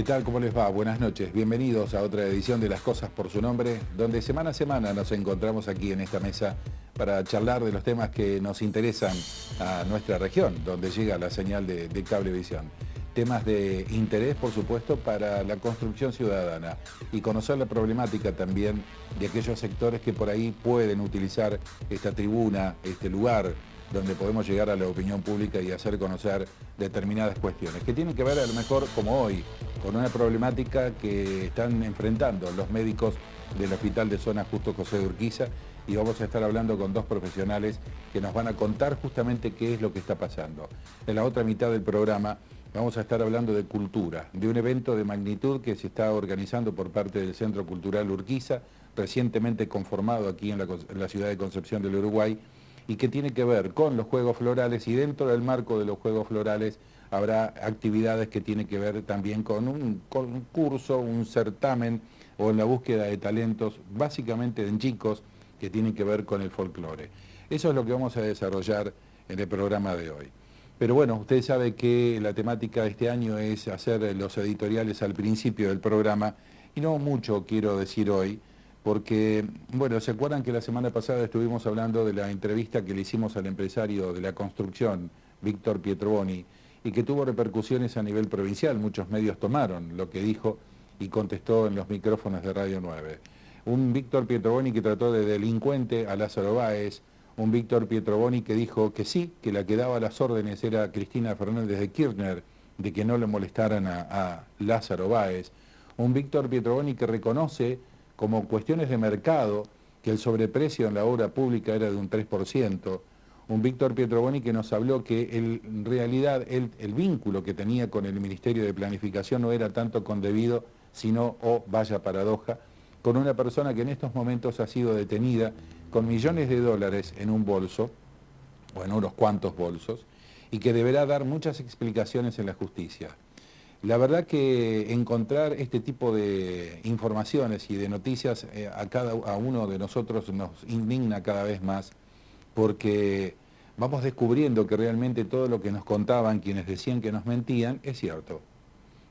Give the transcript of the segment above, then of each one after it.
¿Qué tal? ¿Cómo les va? Buenas noches. Bienvenidos a otra edición de Las Cosas por su Nombre, donde semana a semana nos encontramos aquí en esta mesa para charlar de los temas que nos interesan a nuestra región, donde llega la señal de Cablevisión. Temas de interés, por supuesto, para la construcción ciudadana y conocer la problemática también de aquellos sectores que por ahí pueden utilizar esta tribuna, este lugar, donde podemos llegar a la opinión pública y hacer conocer determinadas cuestiones, que tienen que ver a lo mejor, como hoy, con una problemática que están enfrentando los médicos del Hospital de Zona Justo José de Urquiza, y vamos a estar hablando con dos profesionales que nos van a contar justamente qué es lo que está pasando. En la otra mitad del programa vamos a estar hablando de cultura, de un evento de magnitud que se está organizando por parte del Centro Cultural Urquiza, recientemente conformado aquí en la ciudad de Concepción del Uruguay, y que tiene que ver con los Juegos Florales, y dentro del marco de los Juegos Florales habrá actividades que tienen que ver también con un concurso, un certamen o en la búsqueda de talentos, básicamente en chicos, que tienen que ver con el folclore. Eso es lo que vamos a desarrollar en el programa de hoy. Pero bueno, usted sabe que la temática de este año es hacer los editoriales al principio del programa, y no mucho quiero decir hoy, porque, bueno, ¿se acuerdan que la semana pasada estuvimos hablando de la entrevista que le hicimos al empresario de la construcción, Víctor Pietroboni, y que tuvo repercusiones a nivel provincial? Muchos medios tomaron lo que dijo y contestó en los micrófonos de Radio 9. Un Víctor Pietroboni que trató de delincuente a Lázaro Báez, un Víctor Pietroboni que dijo que sí, que la que daba las órdenes era Cristina Fernández de Kirchner, de que no le molestaran a Lázaro Báez, un Víctor Pietroboni que reconoce como cuestiones de mercado que el sobreprecio en la obra pública era de un 3%, un Víctor Pietroboni que nos habló que en realidad el vínculo que tenía con el Ministerio de Planificación no era tanto con debido, sino, oh vaya paradoja, con una persona que en estos momentos ha sido detenida con millones de dólares en un bolso, o en unos cuantos bolsos, y que deberá dar muchas explicaciones en la justicia. La verdad que encontrar este tipo de informaciones y de noticias a uno de nosotros nos indigna cada vez más, porque vamos descubriendo que realmente todo lo que nos contaban quienes decían que nos mentían es cierto.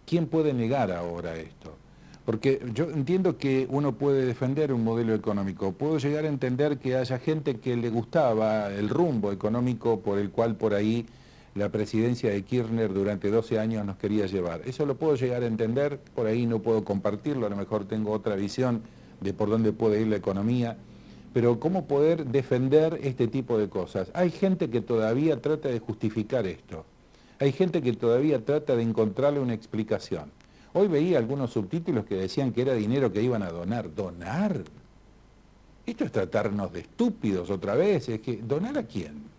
¿Quién puede negar ahora esto? Porque yo entiendo que uno puede defender un modelo económico, puedo llegar a entender que haya gente que le gustaba el rumbo económico por el cual por ahí la presidencia de Kirchner durante 12 años nos quería llevar. Eso lo puedo llegar a entender, por ahí no puedo compartirlo, a lo mejor tengo otra visión de por dónde puede ir la economía, pero ¿cómo poder defender este tipo de cosas? Hay gente que todavía trata de justificar esto, hay gente que todavía trata de encontrarle una explicación. Hoy veía algunos subtítulos que decían que era dinero que iban a donar. ¿Donar? Esto es tratarnos de estúpidos otra vez, es que ¿donar a quién?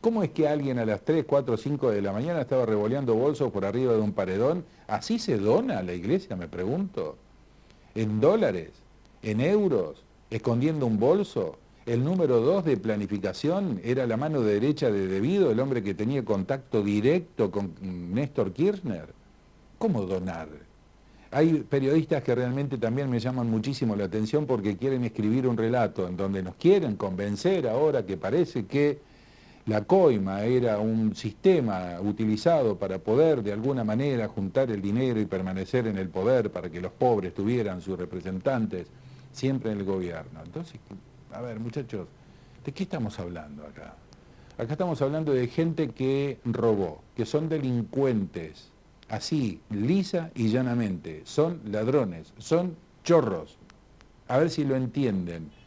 ¿Cómo es que alguien a las 3, 4, 5 de la mañana estaba revoleando bolsos por arriba de un paredón? ¿Así se dona a la iglesia, me pregunto? ¿En dólares? ¿En euros? ¿Escondiendo un bolso? El número 2 de planificación era la mano derecha de Debido, el hombre que tenía contacto directo con Néstor Kirchner. ¿Cómo donar? Hay periodistas que realmente también me llaman muchísimo la atención porque quieren escribir un relato en donde nos quieren convencer ahora que parece que la coima era un sistema utilizado para poder de alguna manera juntar el dinero y permanecer en el poder para que los pobres tuvieran sus representantes siempre en el gobierno. Entonces, a ver, muchachos, ¿de qué estamos hablando acá? Acá estamos hablando de gente que robó, que son delincuentes, así, lisa y llanamente, son ladrones, son chorros. A ver si lo entienden.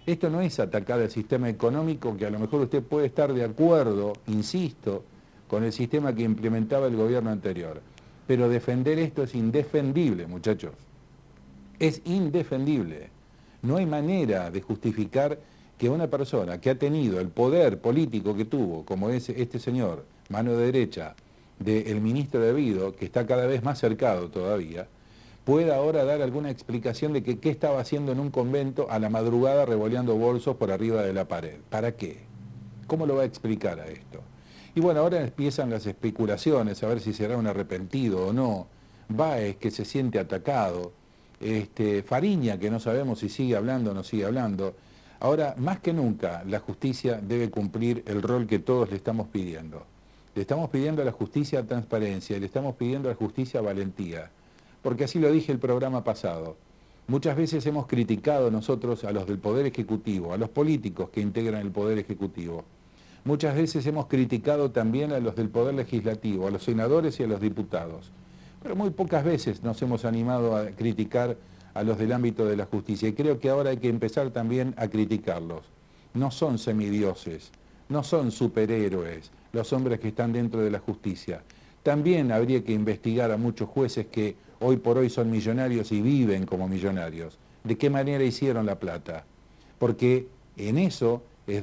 Esto no es atacar al sistema económico, que a lo mejor usted puede estar de acuerdo, insisto, con el sistema que implementaba el gobierno anterior. Pero defender esto es indefendible, muchachos. Es indefendible. No hay manera de justificar que una persona que ha tenido el poder político que tuvo, como es este señor, mano derecha del ministro Debido, que está cada vez más cercado todavía, pueda ahora dar alguna explicación de que qué estaba haciendo en un convento a la madrugada revoleando bolsos por arriba de la pared. ¿Para qué? ¿Cómo lo va a explicar a esto? Y bueno, ahora empiezan las especulaciones, a ver si será un arrepentido o no. Báez, que se siente atacado. Fariña, que no sabemos si sigue hablando o no sigue hablando. Ahora, más que nunca, la justicia debe cumplir el rol que todos le estamos pidiendo. Le estamos pidiendo a la justicia transparencia, le estamos pidiendo a la justicia valentía. porque así lo dije el programa pasado. Muchas veces hemos criticado nosotros a los del Poder Ejecutivo, a los políticos que integran el Poder Ejecutivo. Muchas veces hemos criticado también a los del Poder Legislativo, a los senadores y a los diputados. Pero muy pocas veces nos hemos animado a criticar a los del ámbito de la justicia. Y creo que ahora hay que empezar también a criticarlos. No son semidioses, no son superhéroes los hombres que están dentro de la justicia. También habría que investigar a muchos jueces que hoy por hoy son millonarios y viven como millonarios. ¿De qué manera hicieron la plata? Porque en eso es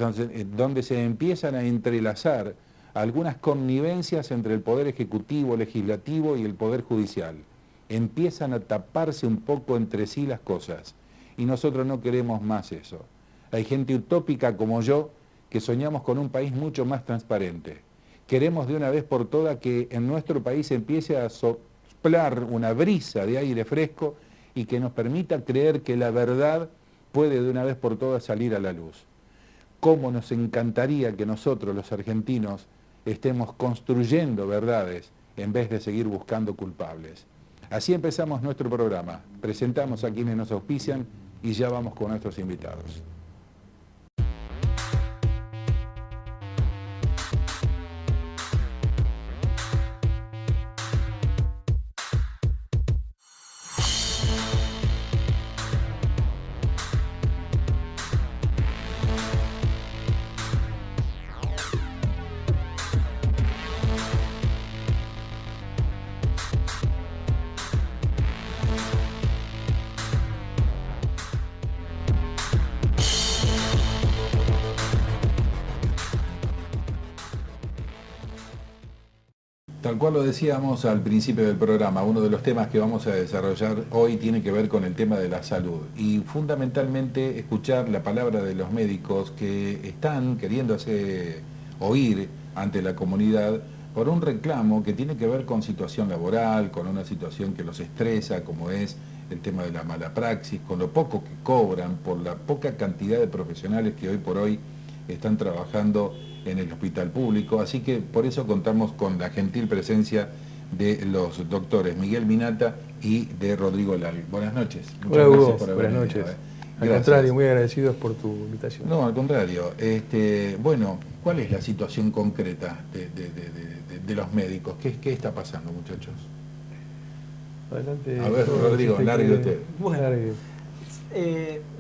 donde se empiezan a entrelazar algunas connivencias entre el Poder Ejecutivo, Legislativo y el Poder Judicial. Empiezan a taparse un poco entre sí las cosas. Y nosotros no queremos más eso. Hay gente utópica como yo que soñamos con un país mucho más transparente. Queremos de una vez por todas que en nuestro país empiece a soplar una brisa de aire fresco y que nos permita creer que la verdad puede de una vez por todas salir a la luz. Cómo nos encantaría que nosotros, los argentinos, estemos construyendo verdades en vez de seguir buscando culpables. Así empezamos nuestro programa. Presentamos a quienes nos auspician y ya vamos con nuestros invitados. Tal cual lo decíamos al principio del programa, uno de los temas que vamos a desarrollar hoy tiene que ver con el tema de la salud y fundamentalmente escuchar la palabra de los médicos que están queriéndose oír ante la comunidad por un reclamo que tiene que ver con situación laboral, con una situación que los estresa, como es el tema de la mala praxis, con lo poco que cobran, por la poca cantidad de profesionales que hoy por hoy están trabajando en el hospital público, así que por eso contamos con la gentil presencia de los doctores Miguel Minata y de Rodrigo Lal. Buenas noches. Hola Hugo, buenas noches. Al contrario, muy agradecidos por tu invitación. No, al contrario. Bueno, ¿cuál es la situación concreta de los médicos? ¿Qué está pasando, muchachos? Adelante. A ver, Rodrigo, largue usted. Bueno,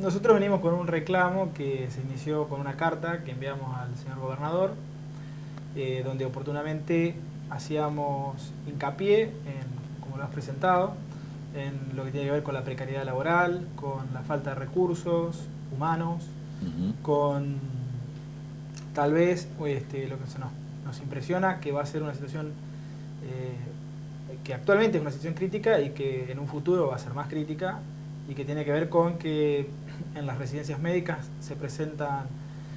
nosotros venimos con un reclamo que se inició con una carta que enviamos al señor gobernador, donde oportunamente hacíamos hincapié en, como lo has presentado, en lo que tiene que ver con la precariedad laboral, con la falta de recursos humanos, con tal vez lo que nos impresiona, que va a ser una situación que actualmente es una situación crítica y que en un futuro va a ser más crítica, y que tiene que ver con que en las residencias médicas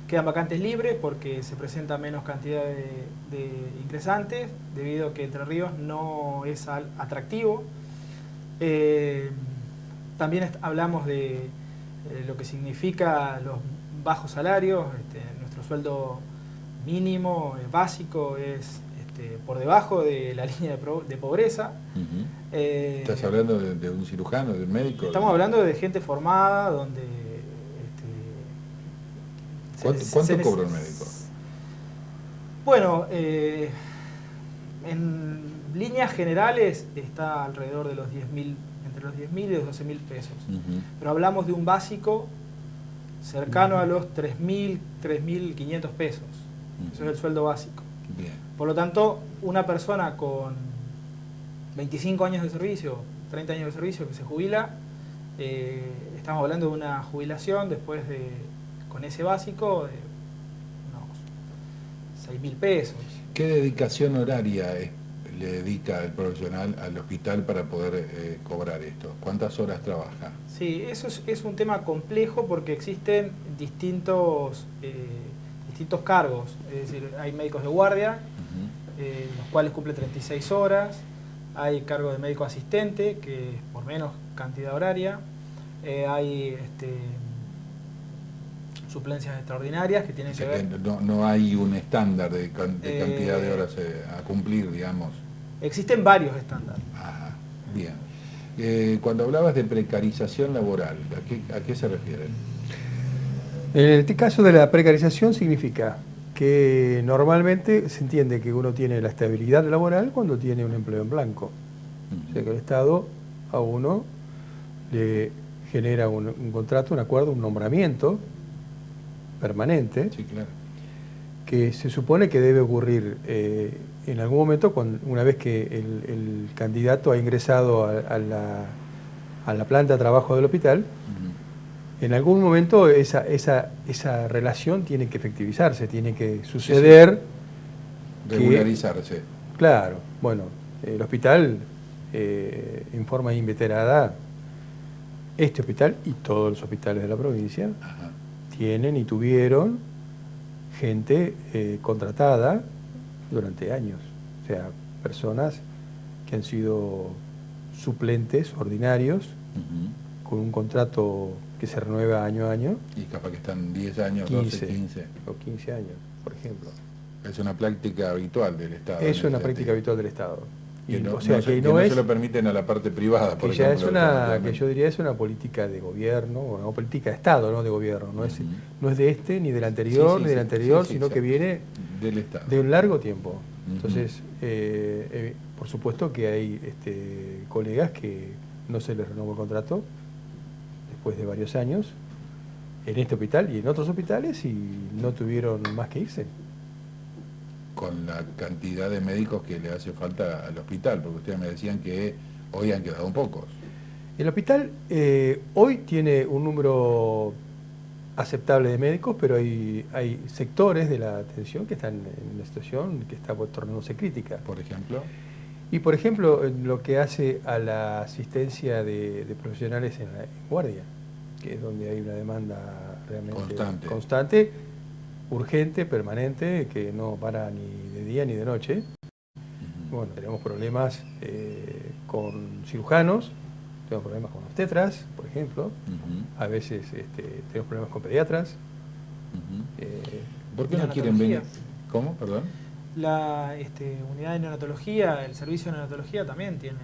quedan vacantes libres porque se presenta menos cantidad de ingresantes debido a que Entre Ríos no es atractivo. También hablamos de lo que significa los bajos salarios. Nuestro sueldo mínimo básico es por debajo de la línea de pobreza. ¿Estás hablando de un cirujano, de un médico? Estamos hablando de gente formada, donde... ¿Cuánto cobra un médico? Bueno, en líneas generales está alrededor de los 10.000, entre los 10.000 y los 12.000 pesos. Pero hablamos de un básico cercano a los 3.000, 3.500 pesos. Eso es el sueldo básico. Bien. Por lo tanto, una persona con 25 años de servicio, 30 años de servicio que se jubila, estamos hablando de una jubilación después con ese básico de unos 6.000 pesos. ¿Qué dedicación horaria le dedica el profesional al hospital para poder cobrar esto? ¿Cuántas horas trabaja? Sí, eso es un tema complejo porque existen distintos cargos. Es decir, hay médicos de guardia, los cuales cumplen 36 horas. Hay cargo de médico asistente, que es por menos cantidad horaria. Hay suplencias extraordinarias que tienen que ver... No hay un estándar de cantidad de horas a cumplir, digamos. Existen varios estándares. Ajá, bien. Cuando hablabas de precarización laboral, ¿a qué se refieren? En el caso de la precarización significa que normalmente se entiende que uno tiene la estabilidad laboral cuando tiene un empleo en blanco. O sea que el Estado a uno le genera un contrato, un acuerdo, un nombramiento permanente, Sí, claro. que se supone que debe ocurrir en algún momento, una vez que el candidato ha ingresado a la planta de trabajo del hospital. En algún momento esa relación tiene que efectivizarse, tiene que suceder. Sí. Regularizarse. Claro, bueno, el hospital, en forma inveterada, este hospital y todos los hospitales de la provincia, Ajá, tienen y tuvieron gente contratada durante años. O sea, personas que han sido suplentes ordinarios, con un contrato que se renueva año a año. Y capaz que están 10 años, 15, 12, 15. O 15 años, por ejemplo. Es una práctica habitual del Estado. Es una práctica habitual del Estado. Que no, o sea, que no se lo permiten a la parte privada, por que ya ejemplo. que yo diría es una política de gobierno, o política de Estado, no de gobierno. No es de este, ni del anterior, ni del anterior, sino que viene del Estado, de un largo tiempo. Entonces, por supuesto que hay colegas que no se les renovó el contrato después de varios años en este hospital y en otros hospitales y no tuvieron más que irse. Con la cantidad de médicos que le hace falta al hospital, porque ustedes me decían que hoy han quedado pocos. El hospital hoy tiene un número aceptable de médicos, pero hay sectores de la atención que están en una situación que está tornándose crítica. Por ejemplo. Y por ejemplo, en lo que hace a la asistencia de profesionales en guardia, que es donde hay una demanda realmente constante, urgente, permanente, que no para ni de día ni de noche. Bueno, tenemos problemas con cirujanos, tenemos problemas con obstetras, por ejemplo, a veces tenemos problemas con pediatras. ¿Por qué no quieren venir? ¿Cómo? Perdón. La unidad de neonatología, el servicio de neonatología también tiene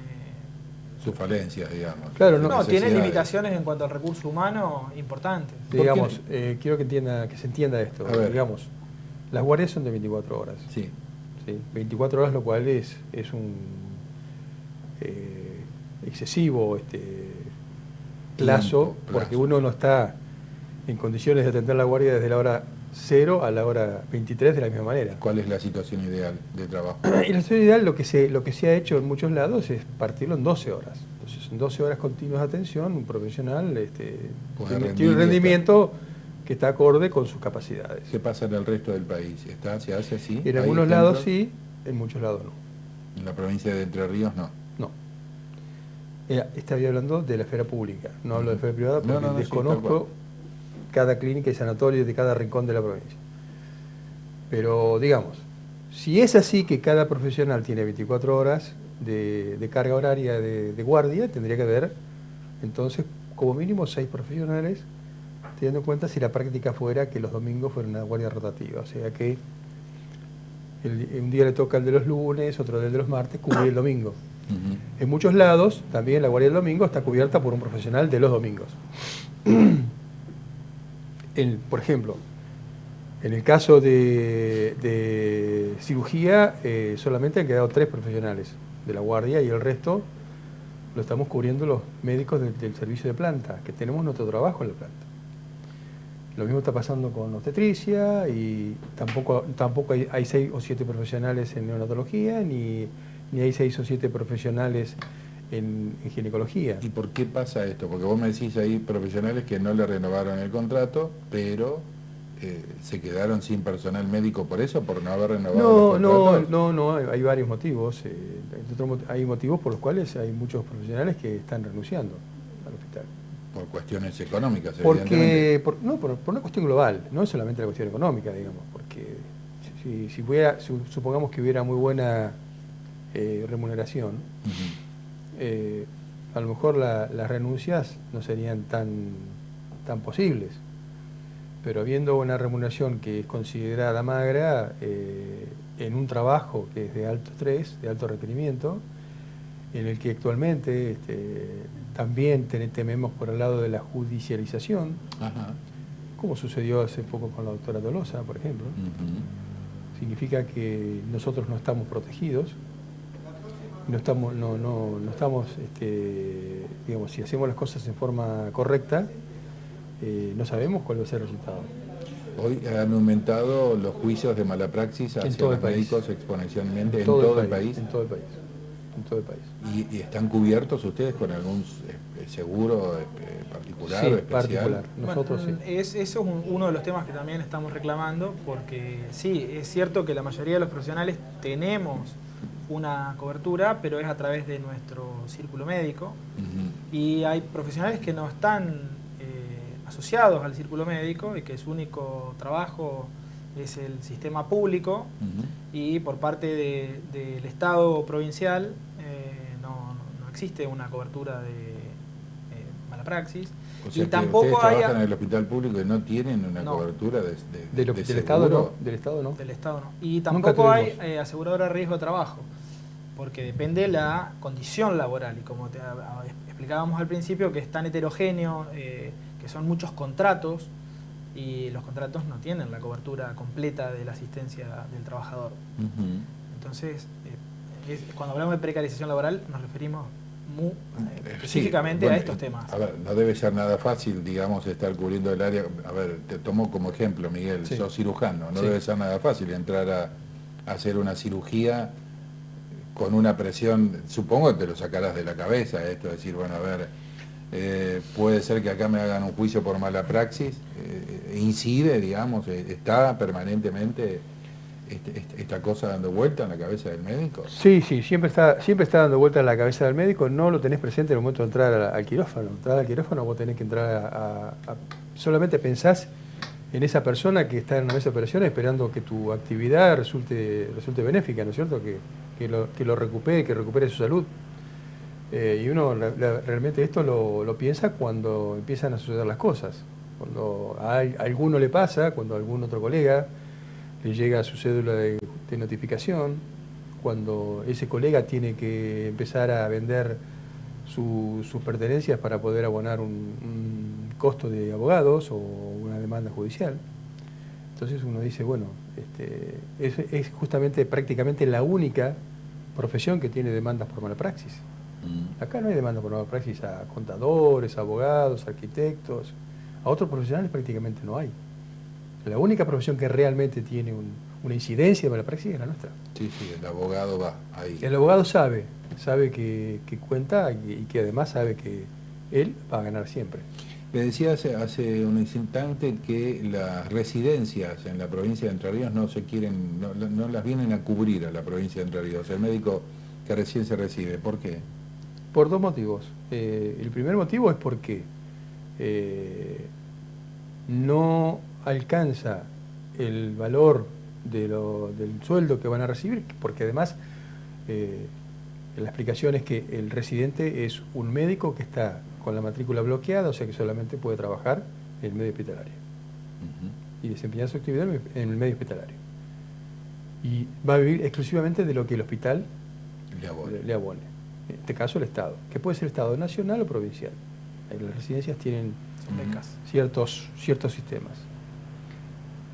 sus falencias, digamos. Claro, no, tiene limitaciones en cuanto al recurso humano importantes. Digamos, quiero que se entienda esto. Digamos, las guardias son de 24 horas. Sí. 24 horas, lo cual es un excesivo plazo, porque uno no está en condiciones de atender la guardia desde la hora 0 a la hora 23 de la misma manera. ¿Cuál es la situación ideal de trabajo? Y la situación ideal, lo que se ha hecho en muchos lados es partirlo en 12 horas. Entonces, en 12 horas continuas de atención, un profesional tiene un rendimiento que está acorde con sus capacidades. ¿Qué pasa en el resto del país? ¿Se hace así? En algunos lados sí, en muchos lados no. ¿En la provincia de Entre Ríos no? No. Estaba hablando de la esfera pública, no hablo de la esfera privada porque desconozco cada clínica y sanatorio de cada rincón de la provincia. Pero, digamos, si es así que cada profesional tiene 24 horas de carga horaria de guardia, tendría que haber, entonces, como mínimo 6 profesionales, teniendo en cuenta si la práctica fuera que los domingos fuera una guardia rotativa. O sea que un día le toca el de los lunes, otro el de los martes, cubrir el domingo. En muchos lados, también la guardia del domingo está cubierta por un profesional de los domingos. Por ejemplo, en el caso de cirugía, solamente han quedado 3 profesionales de la guardia y el resto lo estamos cubriendo los médicos del servicio de planta, que tenemos nuestro trabajo en la planta. Lo mismo está pasando con obstetricia y tampoco hay 6 o 7 profesionales en neonatología, ni hay 6 o 7 profesionales en ginecología. ¿Y por qué pasa esto? Porque vos me decís ahí profesionales que no le renovaron el contrato, pero se quedaron sin personal médico por eso, por no haber renovado los contratos. No, hay varios motivos. Hay motivos por los cuales hay muchos profesionales que están renunciando al hospital. Por cuestiones económicas, evidentemente. Por una cuestión global, no es solamente la cuestión económica, digamos, porque supongamos que hubiera muy buena remuneración, a lo mejor las renuncias no serían tan posibles, pero habiendo una remuneración que es considerada magra en un trabajo que es de alto estrés, de alto requerimiento, en el que actualmente también tememos por el lado de la judicialización, como sucedió hace poco con la doctora Tolosa, por ejemplo. Significa que nosotros no estamos protegidos, no estamos, digamos, si hacemos las cosas en forma correcta, no sabemos cuál va a ser el resultado. Hoy han aumentado los juicios de mala praxis hacia los médicos exponencialmente en todo el país. En todo el país. En todo el país. ¿Y están cubiertos ustedes con algún seguro particular o especial? Particular. Nosotros bueno, sí. Eso es uno de los temas que también estamos reclamando, porque sí, es cierto que la mayoría de los profesionales tenemos una cobertura, pero es a través de nuestro círculo médico. Y hay profesionales que no están asociados al círculo médico y que su único trabajo es el sistema público, y por parte del Estado provincial no existe una cobertura de mala praxis. O sea, y tampoco ustedes trabajan en el hospital público y no tienen una cobertura del Estado no. Del Estado no. Del Estado no. Y tampoco hay aseguradora de riesgo de trabajo, porque depende la condición laboral, y como te explicábamos al principio, que es tan heterogéneo, que son muchos contratos, y los contratos no tienen la cobertura completa de la asistencia del trabajador. Entonces, cuando hablamos de precarización laboral, nos referimos específicamente a estos temas. A ver, no debe ser nada fácil, digamos, estar cubriendo el área. A ver, te tomo como ejemplo, Miguel, sos cirujano, no debe ser nada fácil entrar a hacer una cirugía con una presión. Supongo que te lo sacarás de la cabeza esto, decir, bueno, a ver, puede ser que acá me hagan un juicio por mala praxis, incide, digamos, está permanentemente esta cosa dando vuelta en la cabeza del médico. Sí, siempre está dando vuelta en la cabeza del médico. No lo tenés presente en el momento de entrar al quirófano. Entrar al quirófano vos tenés que entrar solamente pensás en esa persona que está en una mesa de operaciones esperando que tu actividad resulte benéfica, ¿no es cierto? Que lo recupere, que recupere su salud. Y uno realmente esto lo piensa cuando empiezan a suceder las cosas. Cuando a alguno le pasa, cuando a algún otro colega le llega su cédula de notificación, cuando ese colega tiene que empezar a vender sus pertenencias para poder abonar un costo de abogados o una demanda judicial. Entonces uno dice, bueno, es justamente prácticamente la única profesión que tiene demandas por mala praxis. Acá no hay demanda por mala praxis a contadores, abogados, arquitectos, a otros profesionales prácticamente no hay. La única profesión que realmente tiene una incidencia de mala praxis es la nuestra. Sí, el abogado va ahí. El abogado sabe que cuenta y que además sabe que él va a ganar siempre. Le decía hace un instante que las residencias en la provincia de Entre Ríos no las vienen a cubrir a la provincia de Entre Ríos, el médico que recién se recibe. ¿Por qué? Por dos motivos. El primer motivo es porque no alcanza el valor del sueldo que van a recibir, porque además la explicación es que el residente es un médico que está con la matrícula bloqueada, o sea que solamente puede trabajar en el medio hospitalario y desempeñar su actividad en el medio hospitalario. Y va a vivir exclusivamente de lo que el hospital le abone. En este caso el Estado, que puede ser Estado nacional o provincial. Las residencias tienen ciertos sistemas.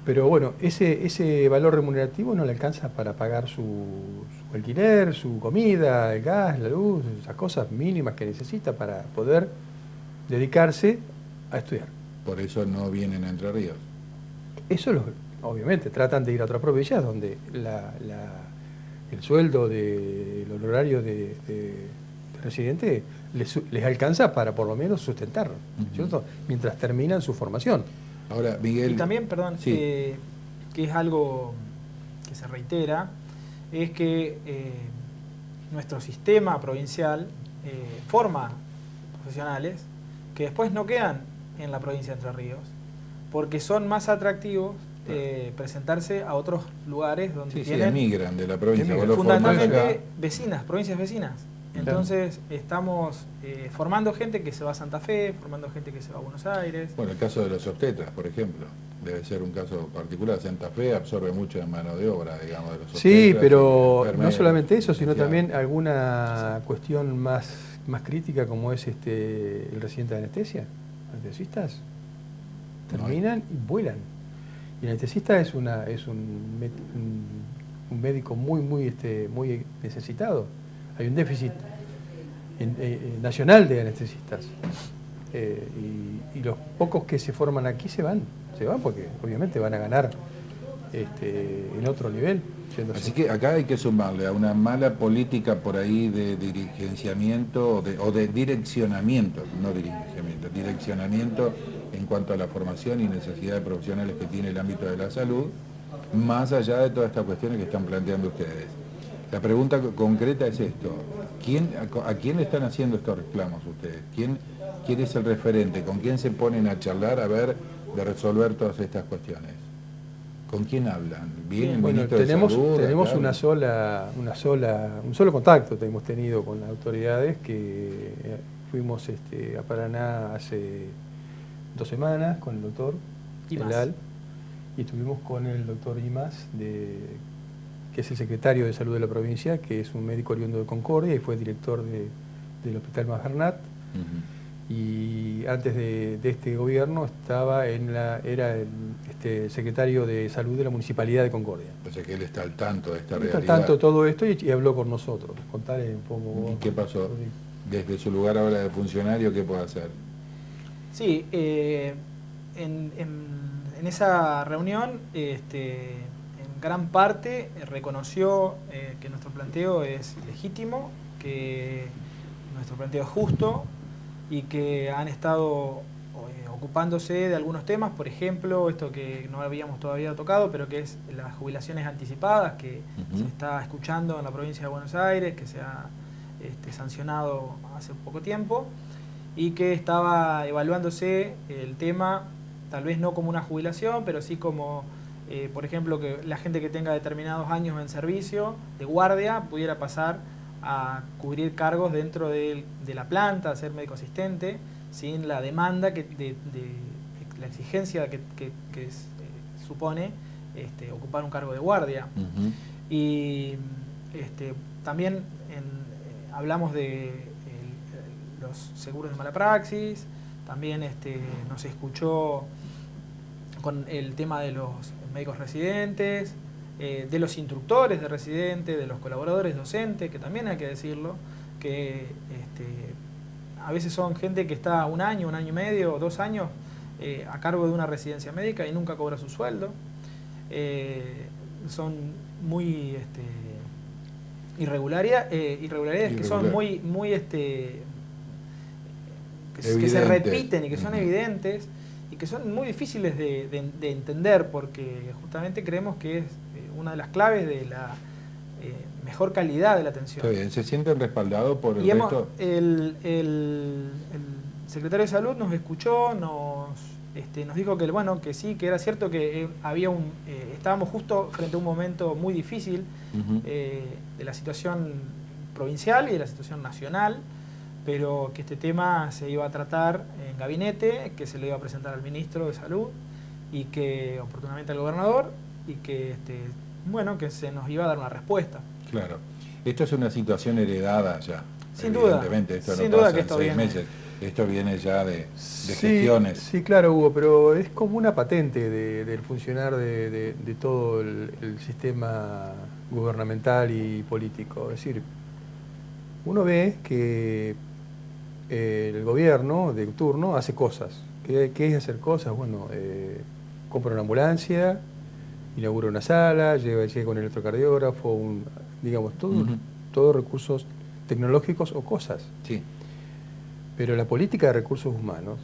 Pero bueno, ese valor remunerativo no le alcanza para pagar su alquiler, su comida, el gas, la luz, esas cosas mínimas que necesita para poder dedicarse a estudiar. Por eso no vienen a Entre Ríos. Eso obviamente tratan de ir a otras provincias donde el sueldo del honorario de residente les alcanza para por lo menos sustentarlo, ¿cierto? Mientras terminan su formación. Ahora, Miguel... Y también, perdón, que es algo que se reitera, es que nuestro sistema provincial forma profesionales que después no quedan en la provincia de Entre Ríos, porque son más atractivos presentarse a otros lugares donde tienen... emigran de la provincia. Fundamentalmente provincias vecinas. Entonces estamos formando gente que se va a Santa Fe, formando gente que se va a Buenos Aires. Bueno, el caso de los obstetras, por ejemplo. debe ser un caso particular. Santa Fe absorbe mucho de mano de obra, digamos, de los sí, pero no solamente eso, sino también alguna cuestión más crítica, como es el residente de anestesia. Anestesistas terminan y vuelan. Y el anestesista es un médico muy necesitado. Hay un déficit nacional de anestesistas. Y los pocos que se forman aquí se van porque obviamente van a ganar en otro nivel. Así que acá hay que sumarle a una mala política por ahí de dirigenciamiento o de direccionamiento, no dirigenciamiento, direccionamiento en cuanto a la formación y necesidad de profesionales que tiene el ámbito de la salud, más allá de todas estas cuestiones que están planteando ustedes. La pregunta concreta es esto: ¿a quién le están haciendo estos reclamos ustedes? ¿Quién es el referente? ¿Con quién se ponen a charlar a ver de resolver todas estas cuestiones? ¿Con quién hablan? ¿Bien, bueno, tenemos un solo contacto que hemos tenido con las autoridades, que fuimos a Paraná hace 2 semanas con el doctor Elal, y estuvimos con el doctor Imaz, que es el secretario de Salud de la provincia, que es un médico oriundo de Concordia y fue director del Hospital Majernat. Y antes de este gobierno era el secretario de Salud de la Municipalidad de Concordia. O sea que él está al tanto de esta realidad. Está al tanto de todo esto y habló con nosotros. Contale un poco. ¿Y qué pasó? Desde su lugar ahora de funcionario, ¿qué puede hacer? Sí, en esa reunión, en gran parte reconoció que nuestro planteo es legítimo, que nuestro planteo es justo, y que han estado ocupándose de algunos temas, por ejemplo, esto que no habíamos todavía tocado, pero que es las jubilaciones anticipadas, que se está escuchando en la provincia de Buenos Aires, que se ha sancionado hace poco tiempo, y que estaba evaluándose el tema, tal vez no como una jubilación, pero sí como, por ejemplo, que la gente que tenga determinados años en servicio de guardia pudiera pasar a cubrir cargos dentro de la planta, a ser médico asistente, sin la demanda de la exigencia que supone ocupar un cargo de guardia. Y también hablamos de los seguros de mala praxis, también nos escuchó con el tema de los médicos residentes, de los instructores de residentes, de los colaboradores docentes, que también hay que decirlo, que a veces son gente que está 1 año, 1 año y medio, 2 años a cargo de una residencia médica y nunca cobra su sueldo. Son muy irregularidades que son muy que se repiten y que son evidentes y que son muy difíciles de entender, porque justamente creemos que es una de las claves de la mejor calidad de la atención. Está bien, ¿se sienten respaldados por el resto? El secretario de Salud nos escuchó, nos dijo que bueno, que sí, que era cierto que estábamos justo frente a un momento muy difícil de la situación provincial y de la situación nacional, pero que este tema se iba a tratar en gabinete, que se le iba a presentar al ministro de Salud y que oportunamente al gobernador, y que bueno, que se nos iba a dar una respuesta. Claro. Esto es una situación heredada ya. Sin duda. Evidentemente, esto Sin no duda pasa que en esto 6 viene. meses. Esto viene ya de gestiones. Sí, claro, Hugo, pero es como una patente del funcionar de todo el sistema gubernamental y político. Es decir, uno ve que el gobierno de turno hace cosas. ¿Qué es hacer cosas? Bueno, compra una ambulancia, inaugura una sala, llega con el electrocardiógrafo, digamos, todos recursos tecnológicos o cosas. Sí. Pero la política de recursos humanos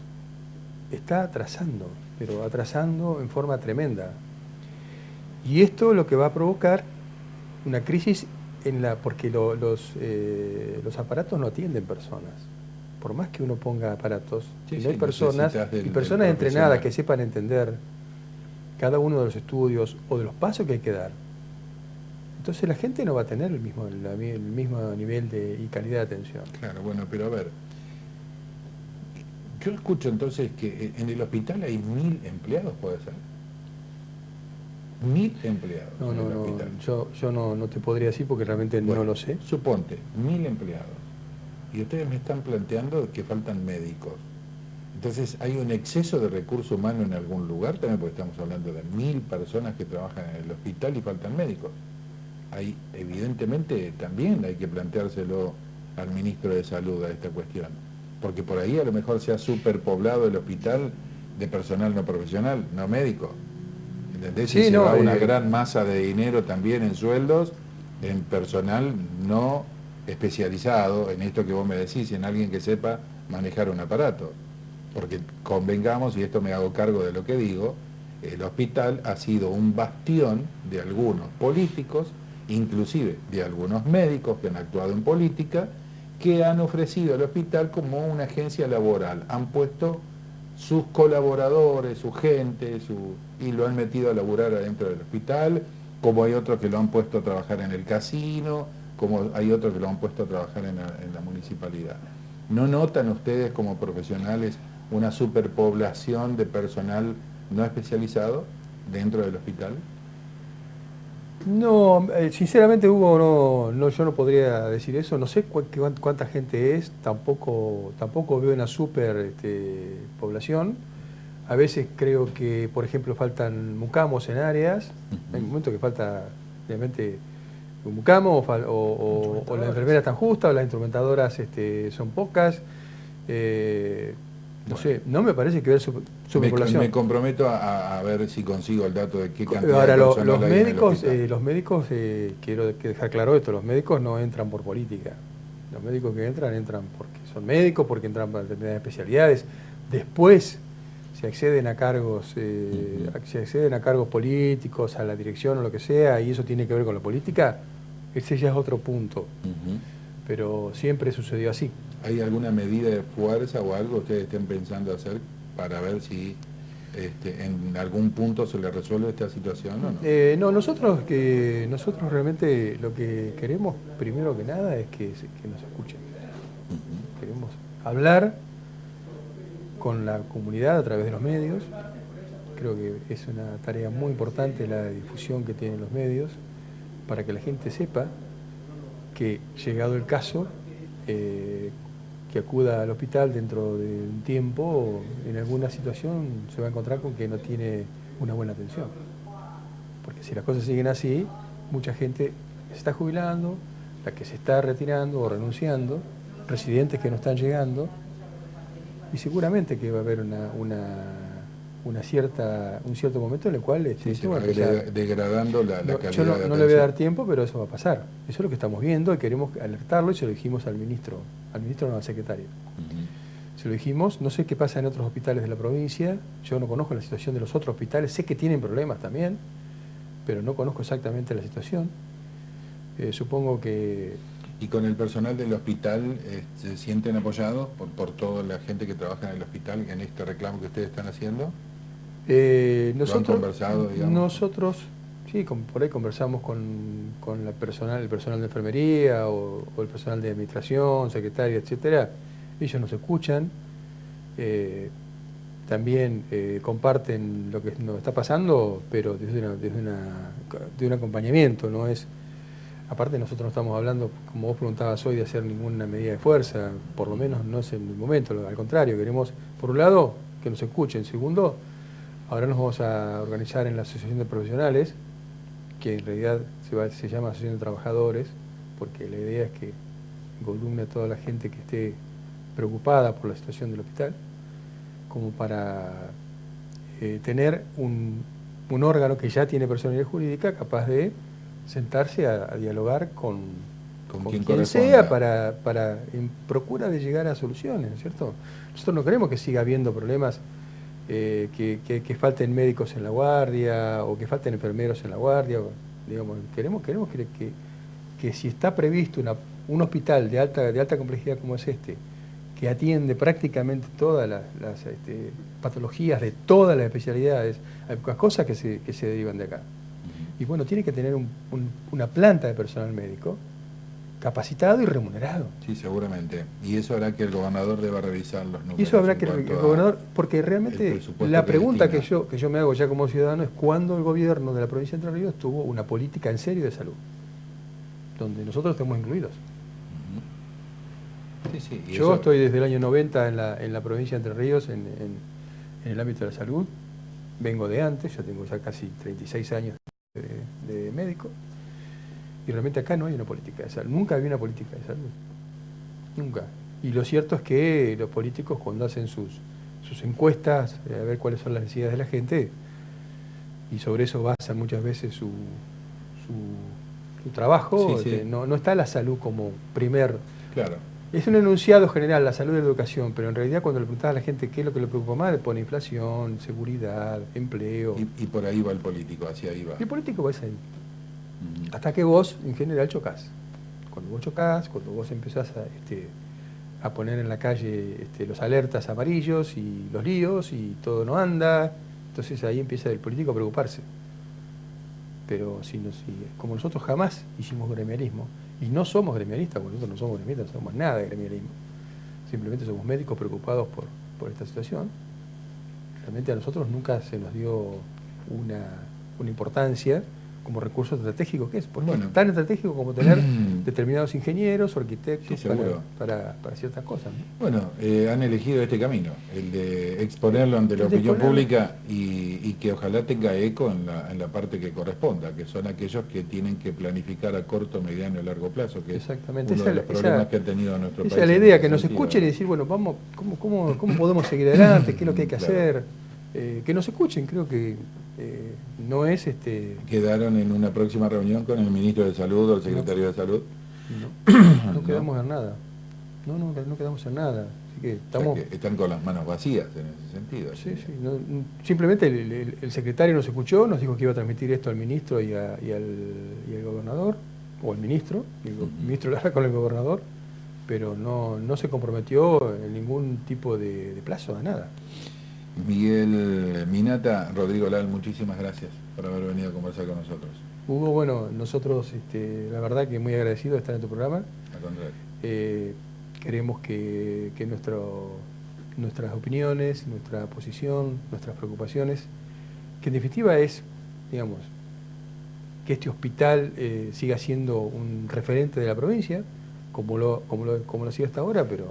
está atrasando, pero atrasando en forma tremenda. Y esto lo que va a provocar una crisis porque los aparatos no atienden personas. Por más que uno ponga aparatos, si no hay personas, y personas entrenadas que sepan entender cada uno de los estudios o de los pasos que hay que dar, entonces la gente no va a tener el mismo nivel y calidad de atención. Claro, bueno, pero a ver, yo escucho entonces que en el hospital hay 1000 empleados, ¿puede ser? 1000 empleados No, en el hospital. yo no te podría decir porque realmente no lo sé. Suponte, 1000 empleados. Y ustedes me están planteando que faltan médicos. Entonces, ¿hay un exceso de recurso humano en algún lugar? También porque estamos hablando de 1000 personas que trabajan en el hospital y faltan médicos. Hay, evidentemente, también hay que planteárselo al ministro de Salud a esta cuestión. Porque por ahí a lo mejor se ha superpoblado el hospital de personal no profesional, no médico. ¿Entendés? Sí, Y se no, va una gran masa de dinero también en sueldos, en personal no especializado, en esto que vos me decís, en alguien que sepa manejar un aparato. Porque convengamos, y esto me hago cargo de lo que digo, el hospital ha sido un bastión de algunos políticos, inclusive de algunos médicos que han actuado en política, que han ofrecido al hospital como una agencia laboral. Han puesto sus colaboradores, su gente, y lo han metido a laburar adentro del hospital, como hay otros que lo han puesto a trabajar en el casino, como hay otros que lo han puesto a trabajar en la municipalidad. ¿No notan ustedes como profesionales una superpoblación de personal no especializado dentro del hospital? No, sinceramente, Hugo, yo no podría decir eso. No sé cuánta gente es, tampoco veo una super población. A veces creo que, por ejemplo, faltan mucamos en áreas. Hay momentos que falta, obviamente, un mucamo o las enfermeras están justas o las instrumentadoras son pocas. No sé, no me parece que haya superpoblación. Me comprometo a ver si consigo el dato de qué cantidad Ahora, de personal los hay en el médicos, hospital. quiero dejar claro esto, los médicos no entran por política. Los médicos que entran porque son médicos, porque entran para determinadas especialidades. Después se acceden a cargos, políticos, a la dirección o lo que sea, y eso tiene que ver con la política, ese ya es otro punto. Pero siempre sucedió así. ¿Hay alguna medida de fuerza o algo que ustedes estén pensando hacer para ver si en algún punto se le resuelve esta situación o no? No, nosotros realmente lo que queremos, primero que nada, es que nos escuchen. Queremos hablar con la comunidad a través de los medios. Creo que es una tarea muy importante la difusión que tienen los medios para que la gente sepa que, llegado el caso, que acuda al hospital dentro de un tiempo, en alguna situación se va a encontrar con que no tiene una buena atención. Porque si las cosas siguen así, mucha gente se está jubilando, la que se está retirando o renunciando, residentes que no están llegando, y seguramente que va a haber un cierto momento en el cual se va degradando la calidad de atención. No le voy a dar tiempo, pero eso va a pasar. Eso es lo que estamos viendo y queremos alertarlo, y se lo dijimos al ministro no, al secretario. Se lo dijimos, no sé qué pasa en otros hospitales de la provincia, yo no conozco la situación de los otros hospitales, sé que tienen problemas también, pero no conozco exactamente la situación. Supongo que... ¿Y con el personal del hospital se sienten apoyados por toda la gente que trabaja en el hospital en este reclamo que ustedes están haciendo? ¿Lo han conversado, digamos? Nosotros, sí, por ahí conversamos con el personal de enfermería o el personal de administración, secretaria, etcétera. Ellos nos escuchan, también comparten lo que nos está pasando, pero de un acompañamiento, no es... Aparte, nosotros no estamos hablando, como vos preguntabas hoy, de hacer ninguna medida de fuerza, por lo menos no es en el momento, al contrario, queremos, por un lado, que nos escuchen. Segundo, ahora nos vamos a organizar en la Asociación de Profesionales, que en realidad se llama Asociación de Trabajadores, porque la idea es que involucre a toda la gente que esté preocupada por la situación del hospital, como para tener un órgano que ya tiene personalidad jurídica capaz de sentarse a dialogar con quien sea en procura de llegar a soluciones, ¿no es cierto? Nosotros no queremos que siga habiendo problemas, que falten médicos en la guardia o que falten enfermeros en la guardia. Digamos, queremos que si está previsto un hospital de alta complejidad como es este, que atiende prácticamente todas las patologías de todas las especialidades, hay pocas cosas que se derivan de acá. Y bueno, tiene que tener una planta de personal médico capacitado y remunerado. Sí, seguramente. Y eso hará que el gobernador deba revisar los números. Y eso habrá que el gobernador, porque realmente la pregunta que yo me hago ya como ciudadano es cuándo el gobierno de la provincia de Entre Ríos tuvo una política en serio de salud, donde nosotros estamos incluidos. Sí, sí. Yo estoy desde el año 90 en la provincia de Entre Ríos en el ámbito de la salud. Vengo de antes, yo tengo ya casi 36 años de médico. Y realmente acá no hay una política de salud. Nunca había una política de salud. Nunca. Y lo cierto es que los políticos cuando hacen sus encuestas, a ver cuáles son las necesidades de la gente, y sobre eso basan muchas veces su trabajo, sí, sí. No está la salud como primer... Claro. Es un enunciado general, la salud y la educación, pero en realidad cuando le preguntás a la gente qué es lo que le preocupa más, le pone inflación, seguridad, empleo. Y por ahí va el político, hacia ahí va. Y el político va ahí. Hasta que vos, en general, chocás. Cuando vos chocás, cuando vos empezás a poner en la calle los alertas amarillos y los líos y todo no anda, entonces ahí empieza el político a preocuparse. Pero como nosotros jamás hicimos gremialismo, y no somos gremialistas, porque nosotros no somos gremialistas, no somos nada de gremialismo, simplemente somos médicos preocupados por esta situación, realmente a nosotros nunca se nos dio una importancia como recurso estratégico que es, porque es tan estratégico como tener determinados ingenieros o arquitectos para ciertas cosas, ¿no? Bueno, han elegido este camino, el de exponerlo ante la opinión pública y que ojalá tenga eco en la parte que corresponda, que son aquellos que tienen que planificar a corto, mediano y largo plazo, que exactamente. es uno de los problemas que ha tenido nuestro país. Esa es la idea, que nos escuchen y decir, bueno, vamos, ¿cómo podemos seguir adelante? ¿Qué es lo que hay que hacer? Que nos escuchen, creo que no es ¿Quedaron en una próxima reunión con el ministro de Salud o el secretario de Salud? No quedamos en nada. No quedamos en nada. Así que estamos... O sea que están con las manos vacías en ese sentido. Sí. Simplemente el secretario nos escuchó, nos dijo que iba a transmitir esto al ministro y al gobernador, o al ministro, el ministro habla con el gobernador, pero no se comprometió en ningún tipo de plazo, de nada. Miguel Minata, Rodrigo Lal, muchísimas gracias por haber venido a conversar con nosotros. Hugo, bueno, nosotros la verdad que muy agradecidos de estar en tu programa. Al contrario. Queremos que nuestras opiniones, nuestra posición, nuestras preocupaciones, que en definitiva es, digamos, que este hospital siga siendo un referente de la provincia, como lo ha sido hasta ahora, pero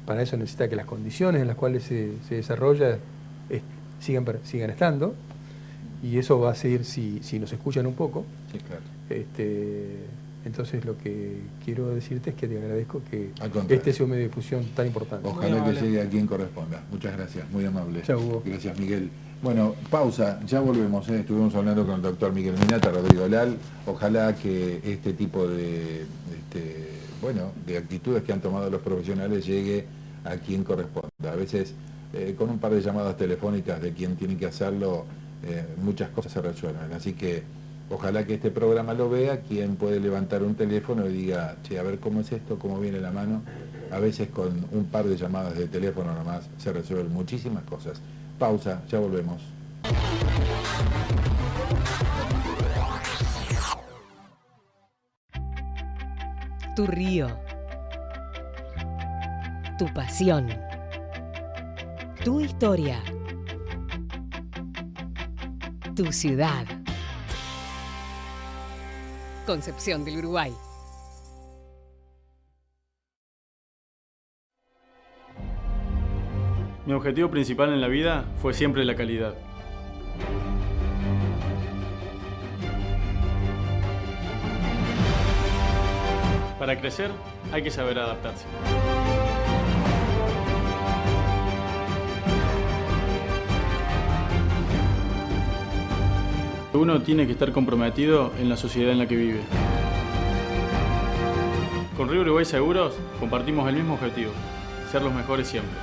para eso necesita que las condiciones en las cuales se desarrolla sigan estando, y eso va a seguir si nos escuchan un poco. Sí, claro. Entonces lo que quiero decirte es que te agradezco que este sea un medio de difusión tan importante. Ojalá que llegue a quien corresponda. Muchas gracias, muy amable. Chau, Hugo. Gracias, Miguel. Bueno, pausa, ya volvemos. Estuvimos hablando con el doctor Miguel Minata, Rodrigo Lal. Ojalá que este tipo de actitudes que han tomado los profesionales llegue a quien corresponda. A veces, con un par de llamadas telefónicas de quien tiene que hacerlo, muchas cosas se resuelven. Así que ojalá que este programa lo vea quien puede levantar un teléfono y diga, che, a ver cómo es esto, cómo viene la mano. A veces con un par de llamadas de teléfono nomás se resuelven muchísimas cosas. Pausa, ya volvemos. Tu río, tu pasión, tu historia, tu ciudad. Concepción del Uruguay. Mi objetivo principal en la vida fue siempre la calidad. Para crecer hay que saber adaptarse. Uno tiene que estar comprometido en la sociedad en la que vive. Con Río Uruguay Seguros compartimos el mismo objetivo, ser los mejores siempre.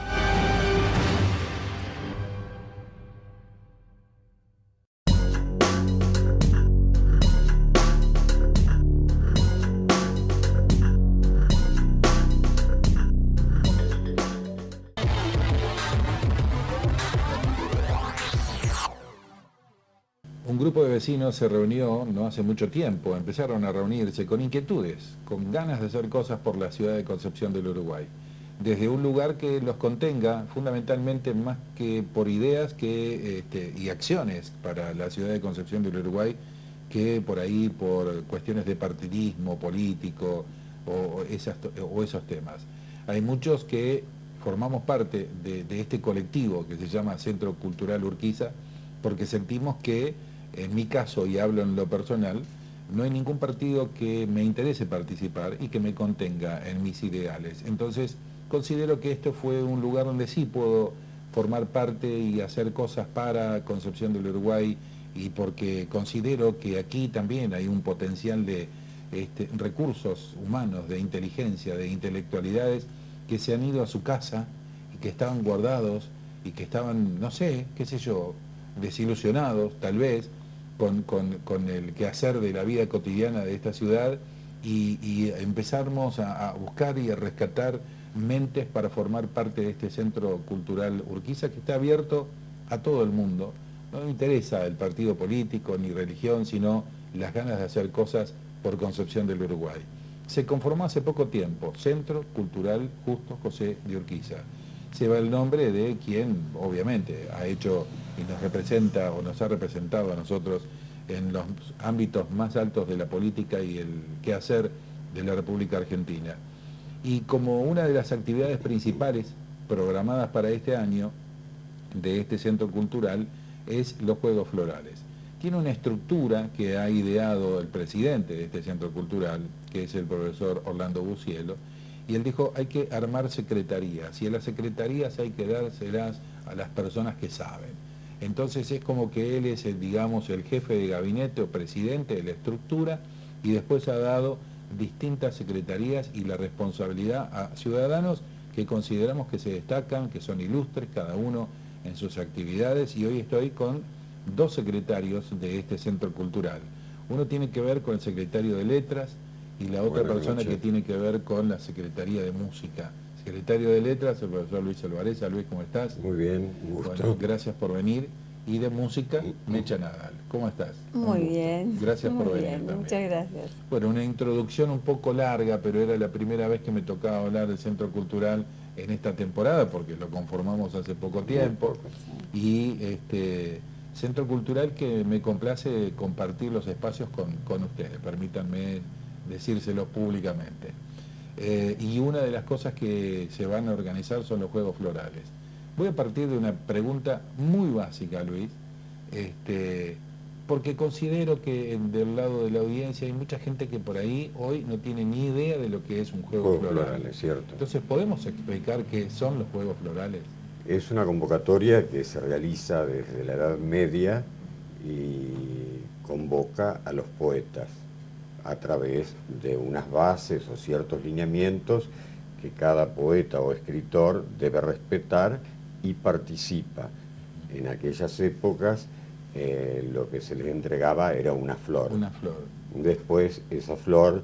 un grupo de vecinos se reunió no hace mucho tiempo, empezaron a reunirse con inquietudes, con ganas de hacer cosas por la ciudad de Concepción del Uruguay, desde un lugar que los contenga fundamentalmente más que por ideas y acciones para la ciudad de Concepción del Uruguay, que por ahí por cuestiones de partidismo político o esos temas. Hay muchos que formamos parte de este colectivo que se llama Centro Cultural Urquiza, porque sentimos que, en mi caso, y hablo en lo personal, no hay ningún partido que me interese participar y que me contenga en mis ideales. Entonces, considero que esto fue un lugar donde sí puedo formar parte y hacer cosas para Concepción del Uruguay, y porque considero que aquí también hay un potencial de recursos humanos, de inteligencia, de intelectualidades, que se han ido a su casa y que estaban guardados y que estaban, no sé, qué sé yo, desilusionados tal vez con el quehacer de la vida cotidiana de esta ciudad, y empezamos a buscar y a rescatar mentes para formar parte de este Centro Cultural Urquiza, que está abierto a todo el mundo. No me interesa el partido político ni religión, sino las ganas de hacer cosas por Concepción del Uruguay. Se conformó hace poco tiempo, Centro Cultural Justo José de Urquiza. Lleva el nombre de quien, obviamente, ha hecho y nos representa o nos ha representado a nosotros en los ámbitos más altos de la política y el quehacer de la República Argentina. Y como una de las actividades principales programadas para este año de este centro cultural es los Juegos Florales. Tiene una estructura que ha ideado el presidente de este centro cultural, que es el profesor Orlando Bucielo, y él dijo, hay que armar secretarías, y a las secretarías hay que dárselas a las personas que saben. Entonces es como que él es, digamos, el jefe de gabinete o presidente de la estructura, y después ha dado distintas secretarías y la responsabilidad a ciudadanos que consideramos que se destacan, que son ilustres, cada uno en sus actividades, y hoy estoy con 2 secretarios de este centro cultural. Uno tiene que ver con el secretario de Letras y la otra persona que tiene que ver con la Secretaría de Música. Secretario de Letras, el profesor Luis Alvareza. Luis, ¿cómo estás? Muy bien, un gusto. Bueno, gracias por venir. Y de música, Mecha Nadal. ¿Cómo estás? Muy bien. Gracias por venir también. Muchas gracias. Bueno, una introducción un poco larga, pero era la primera vez que me tocaba hablar del Centro Cultural en esta temporada, porque lo conformamos hace poco tiempo. Y Centro Cultural que me complace compartir los espacios con ustedes, permítanme decírselos públicamente. Y una de las cosas que se van a organizar son los Juegos Florales. Voy a partir de una pregunta muy básica, Luis, porque considero que del lado de la audiencia hay mucha gente que por ahí hoy no tiene ni idea de lo que es un Juego Floral. Cierto. Entonces, ¿podemos explicar qué son los Juegos Florales? Es una convocatoria que se realiza desde la Edad Media y convoca a los poetas a través de unas bases o ciertos lineamientos que cada poeta o escritor debe respetar y participa. En aquellas épocas lo que se les entregaba era una flor. Una flor. Después esa flor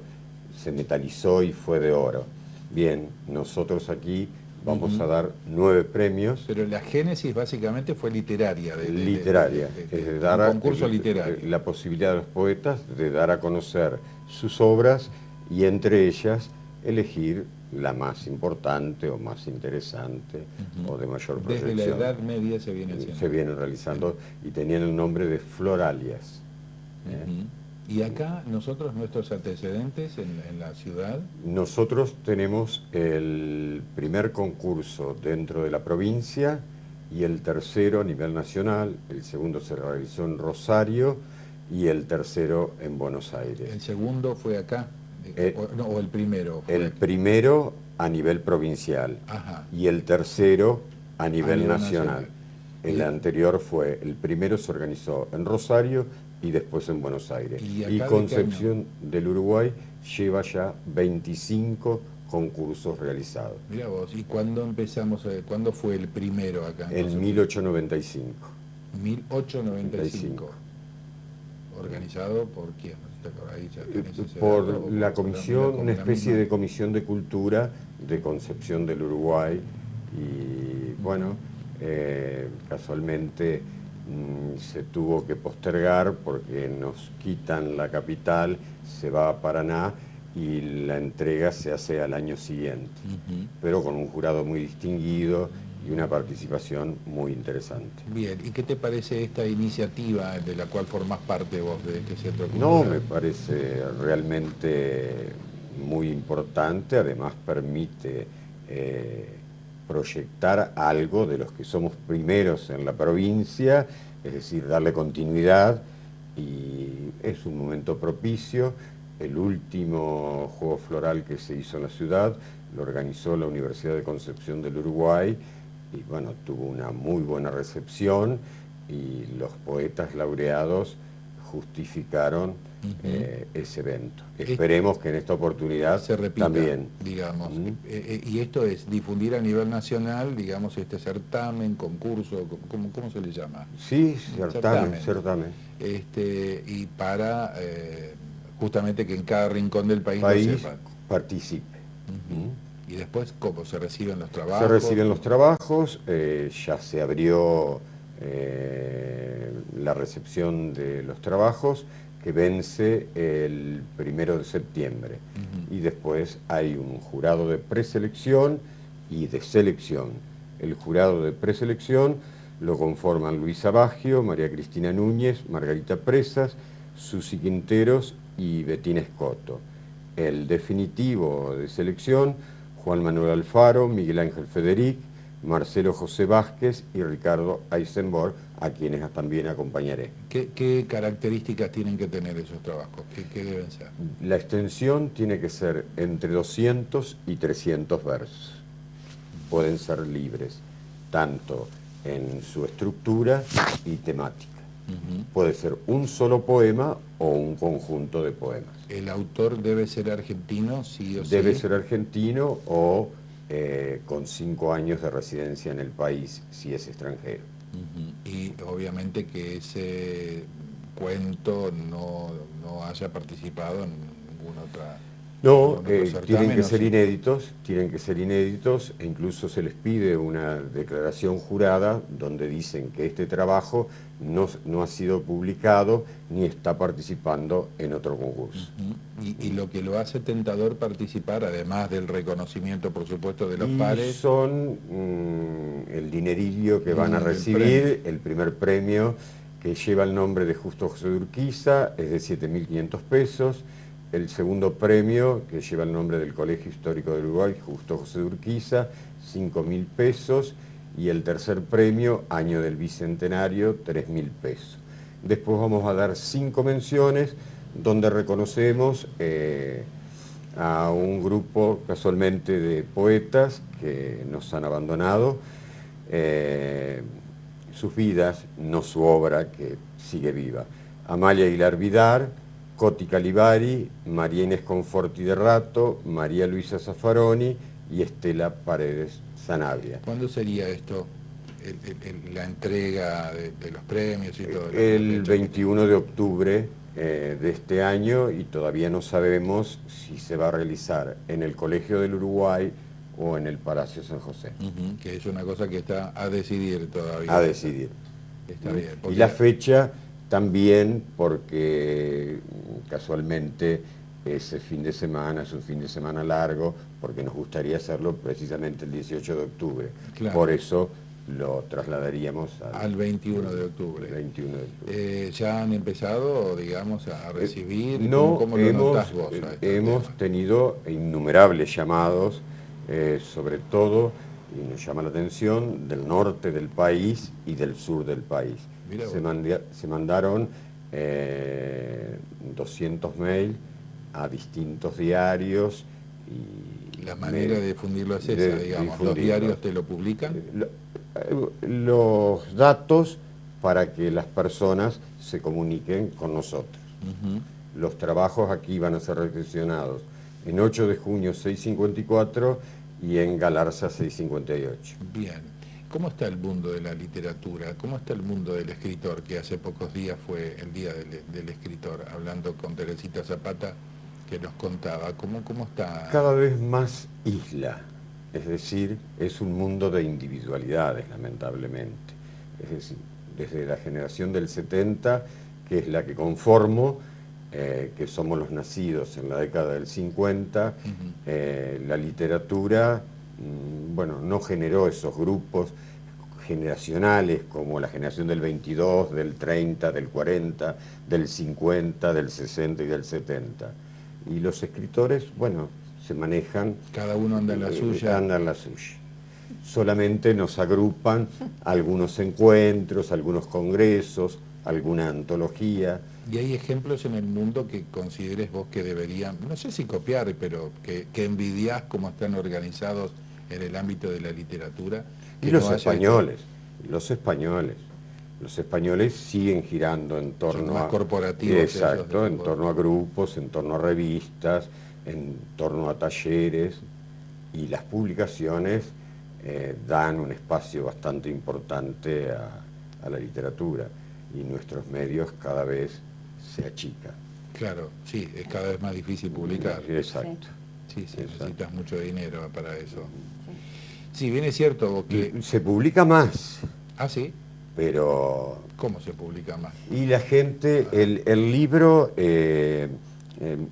se metalizó y fue de oro. Bien, nosotros aquí vamos a dar 9 premios. Pero la génesis básicamente fue literaria. Literaria, es de dar un concurso literario. La posibilidad de los poetas de dar a conocer sus obras y entre ellas elegir la más importante o más interesante o de mayor proyección. Desde la Edad Media se viene haciendo. Se viene realizando y tenían el nombre de Floralias. Y acá nosotros, nuestros antecedentes en la ciudad. Nosotros tenemos el primer concurso dentro de la provincia y el tercero a nivel nacional, el segundo se realizó en Rosario y el tercero en Buenos Aires. ¿El segundo fue acá? ¿O el primero? El primero a nivel provincial. Ajá. Y el tercero a nivel nacional. El anterior fue, el primero se organizó en Rosario y después en Buenos Aires. Y Concepción del Uruguay lleva ya 25 concursos realizados. Mira vos, ¿y cuándo empezamos? ¿Cuándo fue el primero acá? En 1895. 1895. ¿Organizado por quién? Por la comisión, una especie de comisión de cultura de Concepción del Uruguay y bueno, casualmente se tuvo que postergar porque nos quitan la capital, se va a Paraná y la entrega se hace al año siguiente, pero con un jurado muy distinguido y una participación muy interesante. Bien, ¿y qué te parece esta iniciativa de la cual formás parte vos de este centro cultural? No, me parece realmente muy importante, además permite proyectar algo de los que somos primeros en la provincia, es decir, darle continuidad, y es un momento propicio. El último juego floral que se hizo en la ciudad lo organizó la Universidad de Concepción del Uruguay y bueno, tuvo una muy buena recepción y los poetas laureados justificaron ese evento. Esperemos que en esta oportunidad se repita, también. Digamos. Y esto es difundir a nivel nacional, digamos, este certamen, concurso, ¿cómo se le llama? Sí, certamen. Y para justamente que en cada rincón del país lo sepan. Participe. Y después, ¿cómo se reciben los trabajos? Se reciben los trabajos, ya se abrió la recepción de los trabajos, que vence el 1 de septiembre. Y después hay un jurado de preselección y de selección. El jurado de preselección lo conforman Luisa Baggio, María Cristina Núñez, Margarita Presas, Susi Quinteros y Betina Escoto. El definitivo de selección, Juan Manuel Alfaro, Miguel Ángel Federic, Marcelo José Vázquez y Ricardo Eisenborg, a quienes también acompañaré. ¿Qué características tienen que tener esos trabajos? ¿Qué deben ser? La extensión tiene que ser entre 200 y 300 versos. Pueden ser libres, tanto en su estructura y temática. Puede ser un solo poema o un conjunto de poemas. ¿El autor debe ser argentino, sí o sí? Debe ser argentino o con 5 años de residencia en el país, si es extranjero. Y obviamente que ese cuento no haya participado en ninguna otra... No, tienen que ser inéditos, e incluso se les pide una declaración jurada donde dicen que este trabajo no ha sido publicado ni está participando en otro concurso. Y lo que lo hace tentador participar, además del reconocimiento, por supuesto, de los y pares... son el dinerillo que van a recibir, el primer premio, que lleva el nombre de Justo José de Urquiza, es de 7.500 pesos, el segundo premio, que lleva el nombre del Colegio Histórico del Uruguay, Justo José de Urquiza, 5.000 pesos, y el tercer premio, año del Bicentenario, 3.000 pesos. Después vamos a dar 5 menciones, donde reconocemos a un grupo casualmente de poetas que nos han abandonado, sus vidas, no su obra, que sigue viva. Amalia Aguilar Vidar, Coti Calivari, María Inés Conforti de Rato, María Luisa Zaffaroni y Estela Paredes Sanabria. ¿Cuándo sería esto, la entrega de los premios y todo? El 21 de octubre de este año, y todavía no sabemos si se va a realizar en el Colegio del Uruguay o en el Palacio San José. Que es una cosa que está a decidir todavía. A decidir. Está bien. Y la fecha también, porque casualmente ese fin de semana es un fin de semana largo, porque nos gustaría hacerlo precisamente el 18 de octubre. Claro. Por eso lo trasladaríamos al 21 de octubre. 21 de octubre. ¿Ya han empezado, digamos, a recibir? No, ¿Cómo lo notás vos a este hemos tema? tenido innumerables llamados, sobre todo, y nos llama la atención, del norte del país y del sur del país. Se mandaron 200 mail a distintos diarios. Y la manera de difundirlo es esa, digamos. ¿Los diarios te lo publican? Los datos para que las personas se comuniquen con nosotros. Los trabajos aquí van a ser recepcionados en 8 de junio 654 y en Galarza 658. Bien. ¿Cómo está el mundo de la literatura? ¿Cómo está el mundo del escritor? Que hace pocos días fue el Día del Escritor, hablando con Teresita Zapata, que nos contaba. ¿Cómo está? Cada vez más isla, es decir, es un mundo de individualidades, lamentablemente. Es decir, desde la generación del 70, que es la que conformo, que somos los nacidos en la década del 50, la literatura, bueno, no generó esos grupos generacionales como la generación del 22, del 30, del 40, del 50, del 60 y del 70. Y los escritores, bueno, se manejan... Cada uno anda en la suya. Anda en la suya. Solamente nos agrupan algunos encuentros, algunos congresos, alguna antología. ¿Y hay ejemplos en el mundo que consideres vos que deberían, no sé si copiar, pero que envidiás cómo están organizados en el ámbito de la literatura? Y los españoles, los españoles siguen girando en torno más corporativos. Exacto, en torno a grupos, en torno a revistas, en torno a talleres, y las publicaciones dan un espacio bastante importante a la literatura, y nuestros medios cada vez se achican. Claro, sí, es cada vez más difícil publicar. Exacto. Sí, necesitas mucho dinero para eso. Sí, bien es cierto que... Se publica más. Ah, sí. Pero... ¿Cómo se publica más? Y la gente, el libro,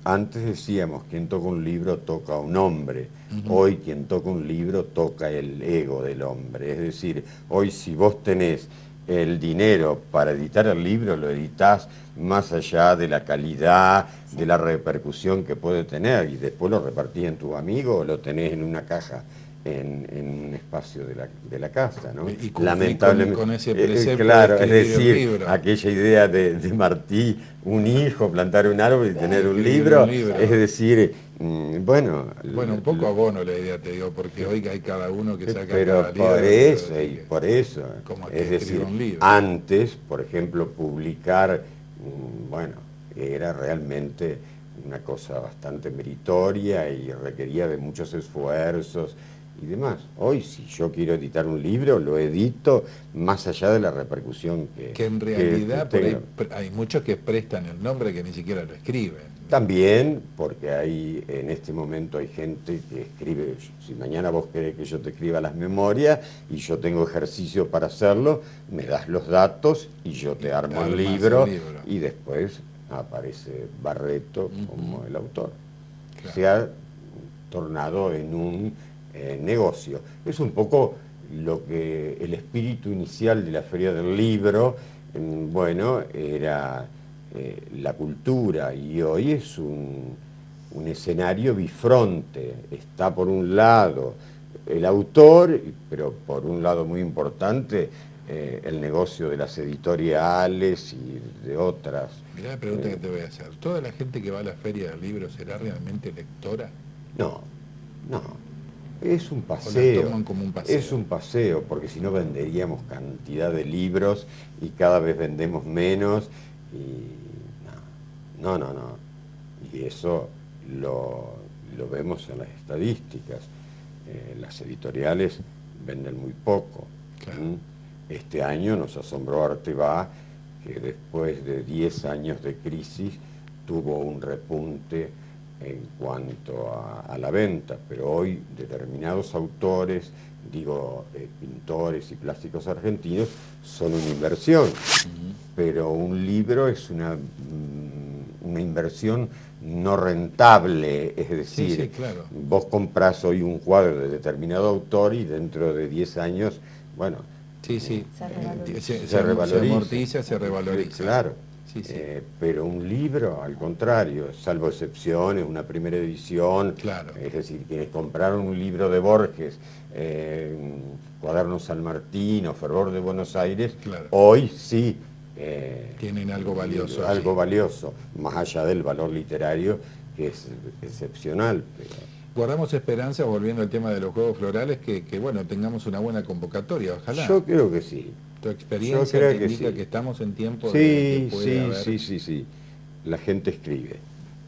antes decíamos, quien toca un libro toca un hombre. Hoy quien toca un libro toca el ego del hombre. Es decir, hoy si vos tenés el dinero para editar el libro, lo editás más allá de la calidad, de la repercusión que puede tener, y después lo repartís en tu amigo o lo tenés en una caja en un espacio de la casa, ¿no? Y lamentablemente con ese precepto claro, de es decir, libro. Aquella idea de Martí, un hijo, plantar un árbol y tener un libro, es decir, bueno... Bueno, un poco abono la idea, te digo, porque hoy hay cada uno que saca pero cada libro. por eso, es decir, antes, por ejemplo, publicar, bueno, era realmente una cosa bastante meritoria y requería de muchos esfuerzos y demás. Hoy, si yo quiero editar un libro, lo edito más allá de la repercusión que en realidad por ahí hay muchos que prestan el nombre que ni siquiera lo escriben. También, porque en este momento hay gente que escribe, si mañana vos querés que yo te escriba las memorias y yo tengo ejercicio para hacerlo, me das los datos y yo te armo el libro, y después aparece Barreto como el autor. Claro. Se ha tornado en un negocio. Es un poco lo que el espíritu inicial de la Feria del Libro, bueno, era la cultura, y hoy es un escenario bifronte. Está por un lado el autor, pero por un lado muy importante el negocio de las editoriales y de otras. Mirá la pregunta que te voy a hacer. ¿Toda la gente que va a la Feria del Libro será realmente lectora? No. Es un paseo. ¿O la toman como un paseo? Es un paseo, porque si no venderíamos cantidad de libros y cada vez vendemos menos, y no. Y eso lo vemos en las estadísticas. Las editoriales venden muy poco. Claro. Este año nos asombró Arteba, que después de 10 años de crisis tuvo un repunte en cuanto a la venta, pero hoy determinados autores, pintores y plásticos argentinos, son una inversión, pero un libro es una inversión no rentable, es decir, claro. Vos comprás hoy un cuadro de determinado autor y dentro de 10 años, bueno... Se amortiza, se revaloriza. Claro. Pero un libro, al contrario, salvo excepciones, una primera edición, claro. Es decir, quienes compraron un libro de Borges, Cuadernos San Martín o Fervor de Buenos Aires, claro. Hoy sí tienen algo valioso. Algo valioso, más allá del valor literario, que es excepcional. Guardamos esperanza, volviendo al tema de los juegos florales, que bueno, tengamos una buena convocatoria, ojalá. Yo creo que sí. ¿Tu experiencia te indica que estamos en tiempo de que pueda haber... Sí. La gente escribe.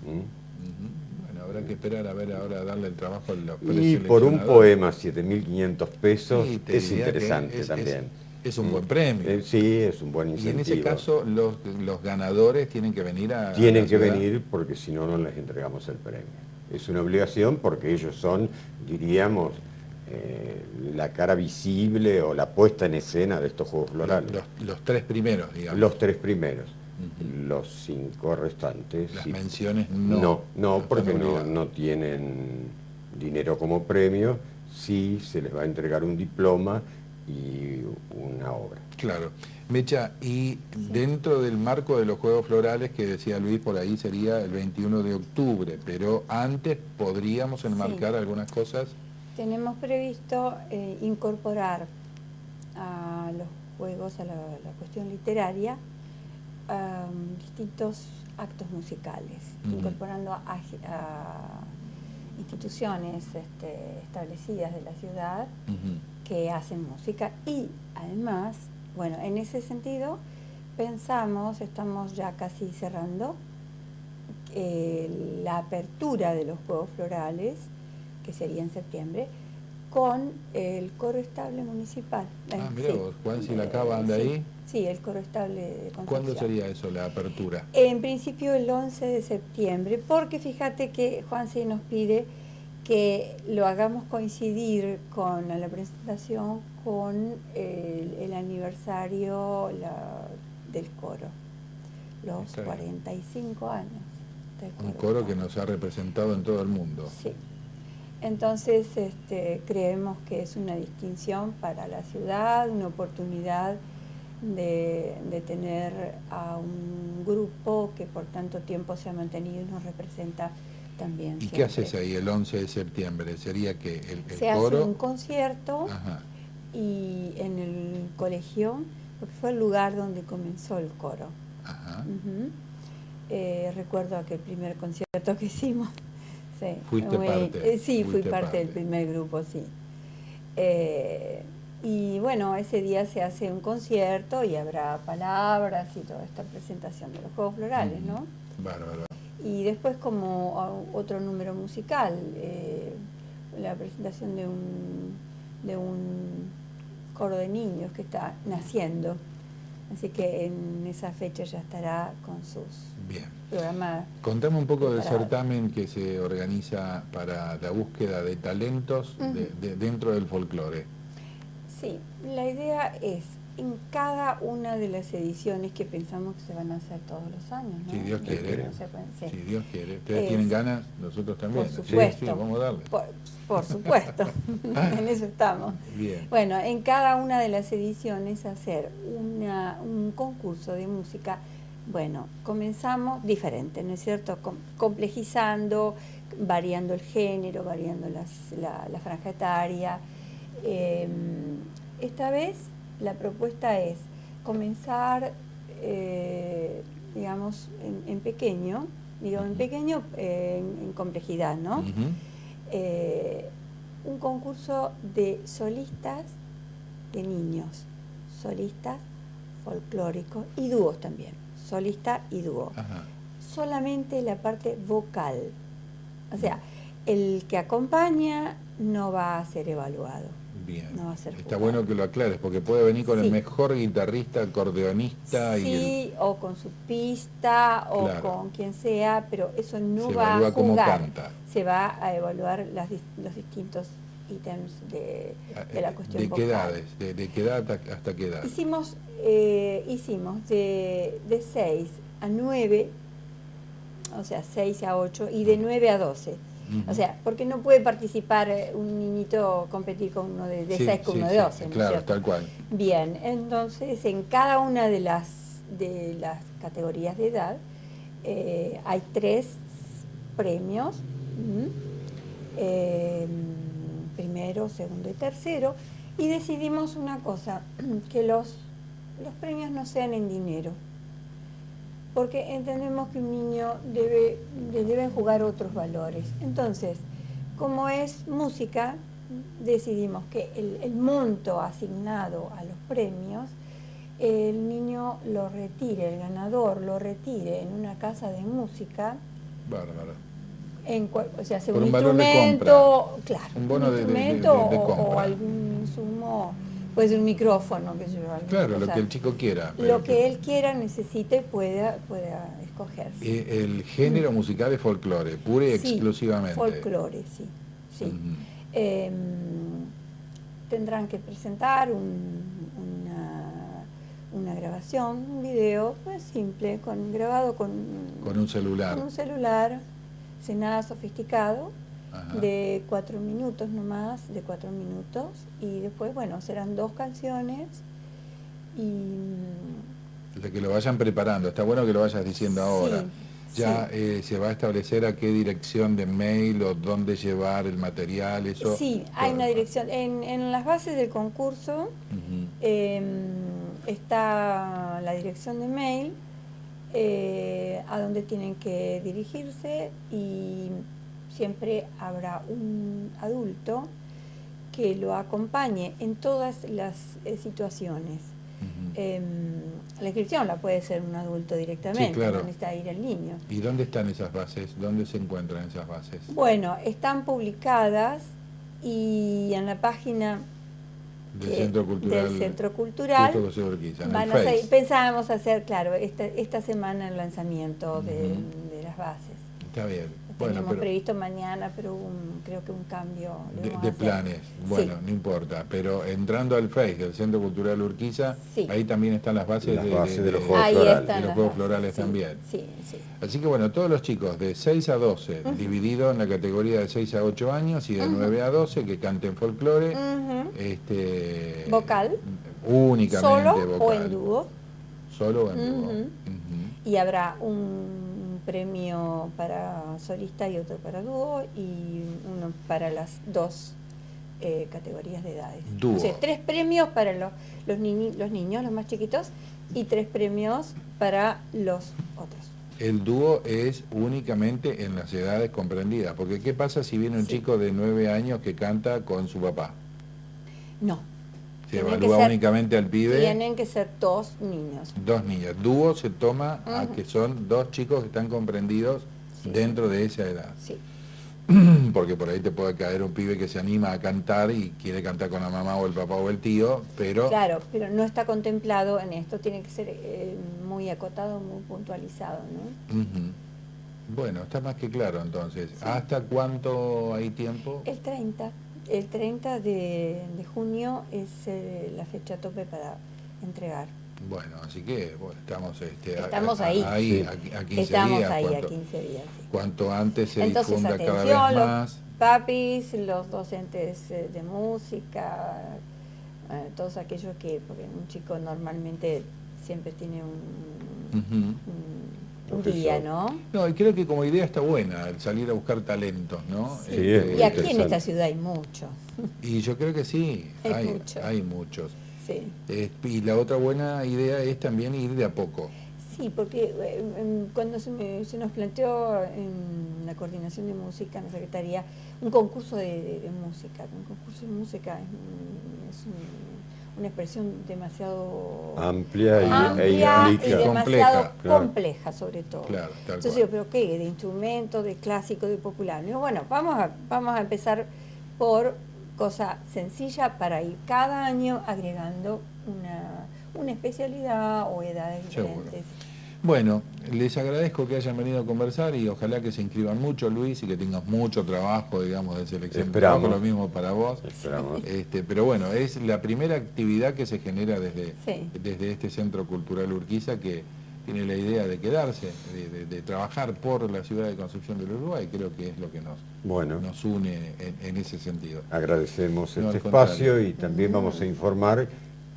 Bueno, habrá que esperar a ver ahora, darle el trabajo a los preseleccionadores. Y por un poema, 7.500 pesos, es interesante también. Es un buen premio. Sí, es un buen incentivo. Y en ese caso, los ganadores tienen que venir a... Tienen que venir, porque si no, no les entregamos el premio. Es una obligación, porque ellos son, diríamos, la cara visible o la puesta en escena de estos Juegos Florales. Los 3 primeros, digamos. Los 3 primeros. Los 5 restantes. Las sí. menciones no. No, porque no tienen dinero como premio. Sí se les va a entregar un diploma y una obra. Claro. Mecha, y dentro del marco de los Juegos Florales, que decía Luis, por ahí sería el 21 de octubre, pero antes podríamos enmarcar algunas cosas. Tenemos previsto incorporar a los juegos, a la cuestión literaria, distintos actos musicales, incorporando a instituciones establecidas de la ciudad que hacen música y además, bueno, en ese sentido pensamos, estamos ya casi cerrando, la apertura de los Juegos Florales, que sería en septiembre, con el coro estable municipal. Mira vos, Juan, si la acaba anda ahí. Sí, el coro estable de Concepción. ¿Cuándo sería eso, la apertura? En principio el 11 de septiembre, porque fíjate que Juanse nos pide que lo hagamos coincidir con la presentación con el aniversario del coro, los 45 años del coro. Un coro que nos ha representado en todo el mundo. Sí. Entonces creemos que es una distinción para la ciudad, una oportunidad de tener a un grupo que por tanto tiempo se ha mantenido y nos representa también. ¿Y siempre. qué haces ahí el 11 de septiembre? ¿Sería que el se coro? hace un concierto y en el colegio, porque fue el lugar donde comenzó el coro. Recuerdo aquel primer concierto que hicimos. Sí, ¿Fuiste parte? Sí, fui parte del primer grupo, sí. Y bueno, ese día se hace un concierto y habrá palabras y toda esta presentación de los Juegos Florales, ¿no? Bárbaro. Y después como otro número musical, la presentación de un coro de niños que está naciendo. Así que en esa fecha ya estará con sus programas. Contame un poco preparados. del certamen que se organiza para la búsqueda de talentos dentro del folclore. Sí, la idea es en cada una de las ediciones que pensamos que se van a hacer todos los años, ¿no? Si Dios quiere. Sí. Si Dios quiere. ¿Ustedes tienen ganas? Nosotros también. Por supuesto. Sí, vamos a darle. Por supuesto. En eso estamos. Bien. Bueno, en cada una de las ediciones hacer un concurso de música. Bueno, comenzamos diferente, ¿no es cierto? Complejizando, variando el género, variando la franja etaria. Esta vez la propuesta es comenzar, digamos, en pequeño, en complejidad, ¿no? Un concurso de solistas de niños, solistas folclóricos y dúos también, solista y dúo. Solamente la parte vocal, o sea, el que acompaña no va a ser evaluado. Bien. No va a ser Está jugado. bueno que lo aclares, porque puede venir con el mejor guitarrista, acordeonista o con su pista, o con quien sea, pero eso no va a jugar. Cómo canta. Se va a evaluar los distintos ítems de la cuestión vocal. ¿De qué edades? ¿De qué edad hasta qué edad? Hicimos de 6 a 9, o sea, 6 a 8, y de 9 a 12. O sea, porque no puede participar un niñito, competir con uno de 6 con uno de 12. ¿no? Claro, tal cual. Bien, entonces en cada una de las categorías de edad hay 3 premios, primero, segundo y tercero, y decidimos una cosa, que los premios no sean en dinero, porque entendemos que un niño debe jugar otros valores. Entonces, como es música, decidimos que el monto asignado a los premios, el niño lo retire, el ganador lo retire en una casa de música. Bárbaro. O sea, por un instrumento, claro, un bono de compra. O algún insumo, puede ser un micrófono, que yo, claro, lo que el chico quiera. Lo que él quiera, necesite, pueda escoger. El género musical es folclore, pura y exclusivamente. Folclore, sí. tendrán que presentar una grabación, un video, pues simple, grabado con un celular. Con un celular, sin nada sofisticado, Ajá. de 4 minutos nomás, de 4 minutos, y después, bueno, serán 2 canciones y... De que lo vayan preparando, está bueno que lo vayas diciendo ahora. Sí, Ya se va a establecer a qué dirección de mail o dónde llevar el material, eso. Sí, hay una dirección. En las bases del concurso está la dirección de mail, a donde tienen que dirigirse, y siempre habrá un adulto que lo acompañe en todas las situaciones. La inscripción la puede hacer un adulto directamente, sí, claro. No necesita ir el niño. ¿Y dónde están esas bases? ¿Dónde se encuentran esas bases? Bueno, están publicadas y en la página del Centro Cultural José Urquiza, en van el Face. pensábamos hacer, claro, esta semana el lanzamiento de las bases. Está bien. Teníamos previsto mañana, pero creo que un cambio de planes. Bueno, sí. No importa. Pero entrando al Face del Centro Cultural Urquiza, sí. Ahí también están las bases, de los Juegos Florales. De los Juegos Florales sí, también. Sí, sí. Así que bueno, todos los chicos de 6 a 12, dividido en la categoría de 6 a 8 años y de 9 a 12, que canten folclore. Vocal. Únicamente ¿Solo vocal. O en dúo? Solo o en dúo. Y habrá un premio para solista y otro para dúo, y uno para las 2 categorías de edades. Dúo. O sea, 3 premios para los niños, los más chiquitos, y 3 premios para los otros. El dúo es únicamente en las edades comprendidas, porque ¿qué pasa si viene un chico de 9 años que canta con su papá? No. ¿Se evalúa únicamente al pibe? Tienen que ser 2 niños. 2 niñas. Dúo se toma a que son 2 chicos que están comprendidos dentro de esa edad. Sí. Porque por ahí te puede caer un pibe que se anima a cantar y quiere cantar con la mamá o el papá o el tío, pero... Claro, pero no está contemplado en esto, tiene que ser muy acotado, muy puntualizado, ¿no? Bueno, está más que claro entonces. Sí. ¿Hasta cuánto hay tiempo? El 30. El 30 de junio es la fecha tope para entregar. Bueno, así que estamos ahí. A 15 estamos días. Ahí a 15 días. Sí. Cuanto antes se Entonces, difunda atención, cada vez más. Los papis, los docentes de música, todos aquellos que, porque un chico normalmente siempre tiene un día, ¿no? No, y creo que como idea está buena, el salir a buscar talentos, ¿no? Sí. Y aquí en esta ciudad hay muchos. Y yo creo que sí, hay muchos. Sí. Y la otra buena idea es también ir de a poco. Sí, porque cuando se nos planteó en la coordinación de música, en la Secretaría, un concurso de música. Un concurso de música es una expresión demasiado amplia y demasiado compleja, sobre todo. Claro, entonces yo, ¿pero qué? De instrumento, de clásico, de popular. Digo, bueno, vamos a empezar por cosa sencilla para ir cada año agregando una especialidad o edades diferentes. Seguro. Bueno, les agradezco que hayan venido a conversar y ojalá que se inscriban mucho, Luis, y que tengas mucho trabajo, digamos, de selección. Esperamos. Lo mismo para vos. Esperamos. Pero bueno, es la primera actividad que se genera desde este Centro Cultural Urquiza, que tiene la idea de quedarse, de trabajar por la ciudad de Concepción del Uruguay. Creo que es lo que nos une en ese sentido. Agradecemos este espacio y también vamos a informar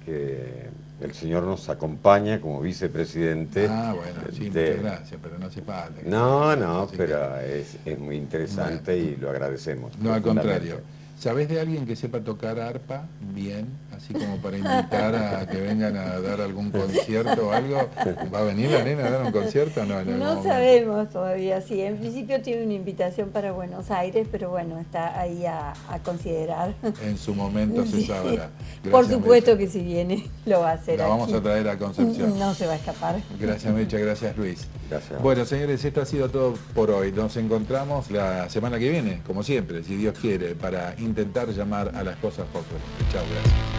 que el señor nos acompaña como vicepresidente. Bueno, sí, muchas gracias, pero no hace falta. No, pero es muy interesante y lo agradecemos. No, al contrario. ¿Sabés de alguien que sepa tocar arpa bien? Así como para invitar a que vengan a dar algún concierto o algo. ¿Va a venir la nena a dar un concierto? No sabemos todavía, sí. En principio tiene una invitación para Buenos Aires, pero bueno, está ahí a considerar. En su momento se sabrá. Gracias, por supuesto Mecha. Que si viene, lo va a hacer. La vamos a traer a Concepción. No se va a escapar. Gracias, Mecha. Gracias, Luis. Gracias. Bueno, señores, esto ha sido todo por hoy. Nos encontramos la semana que viene, como siempre, si Dios quiere, para intentar llamar a las cosas folclóricas. Chao, gracias.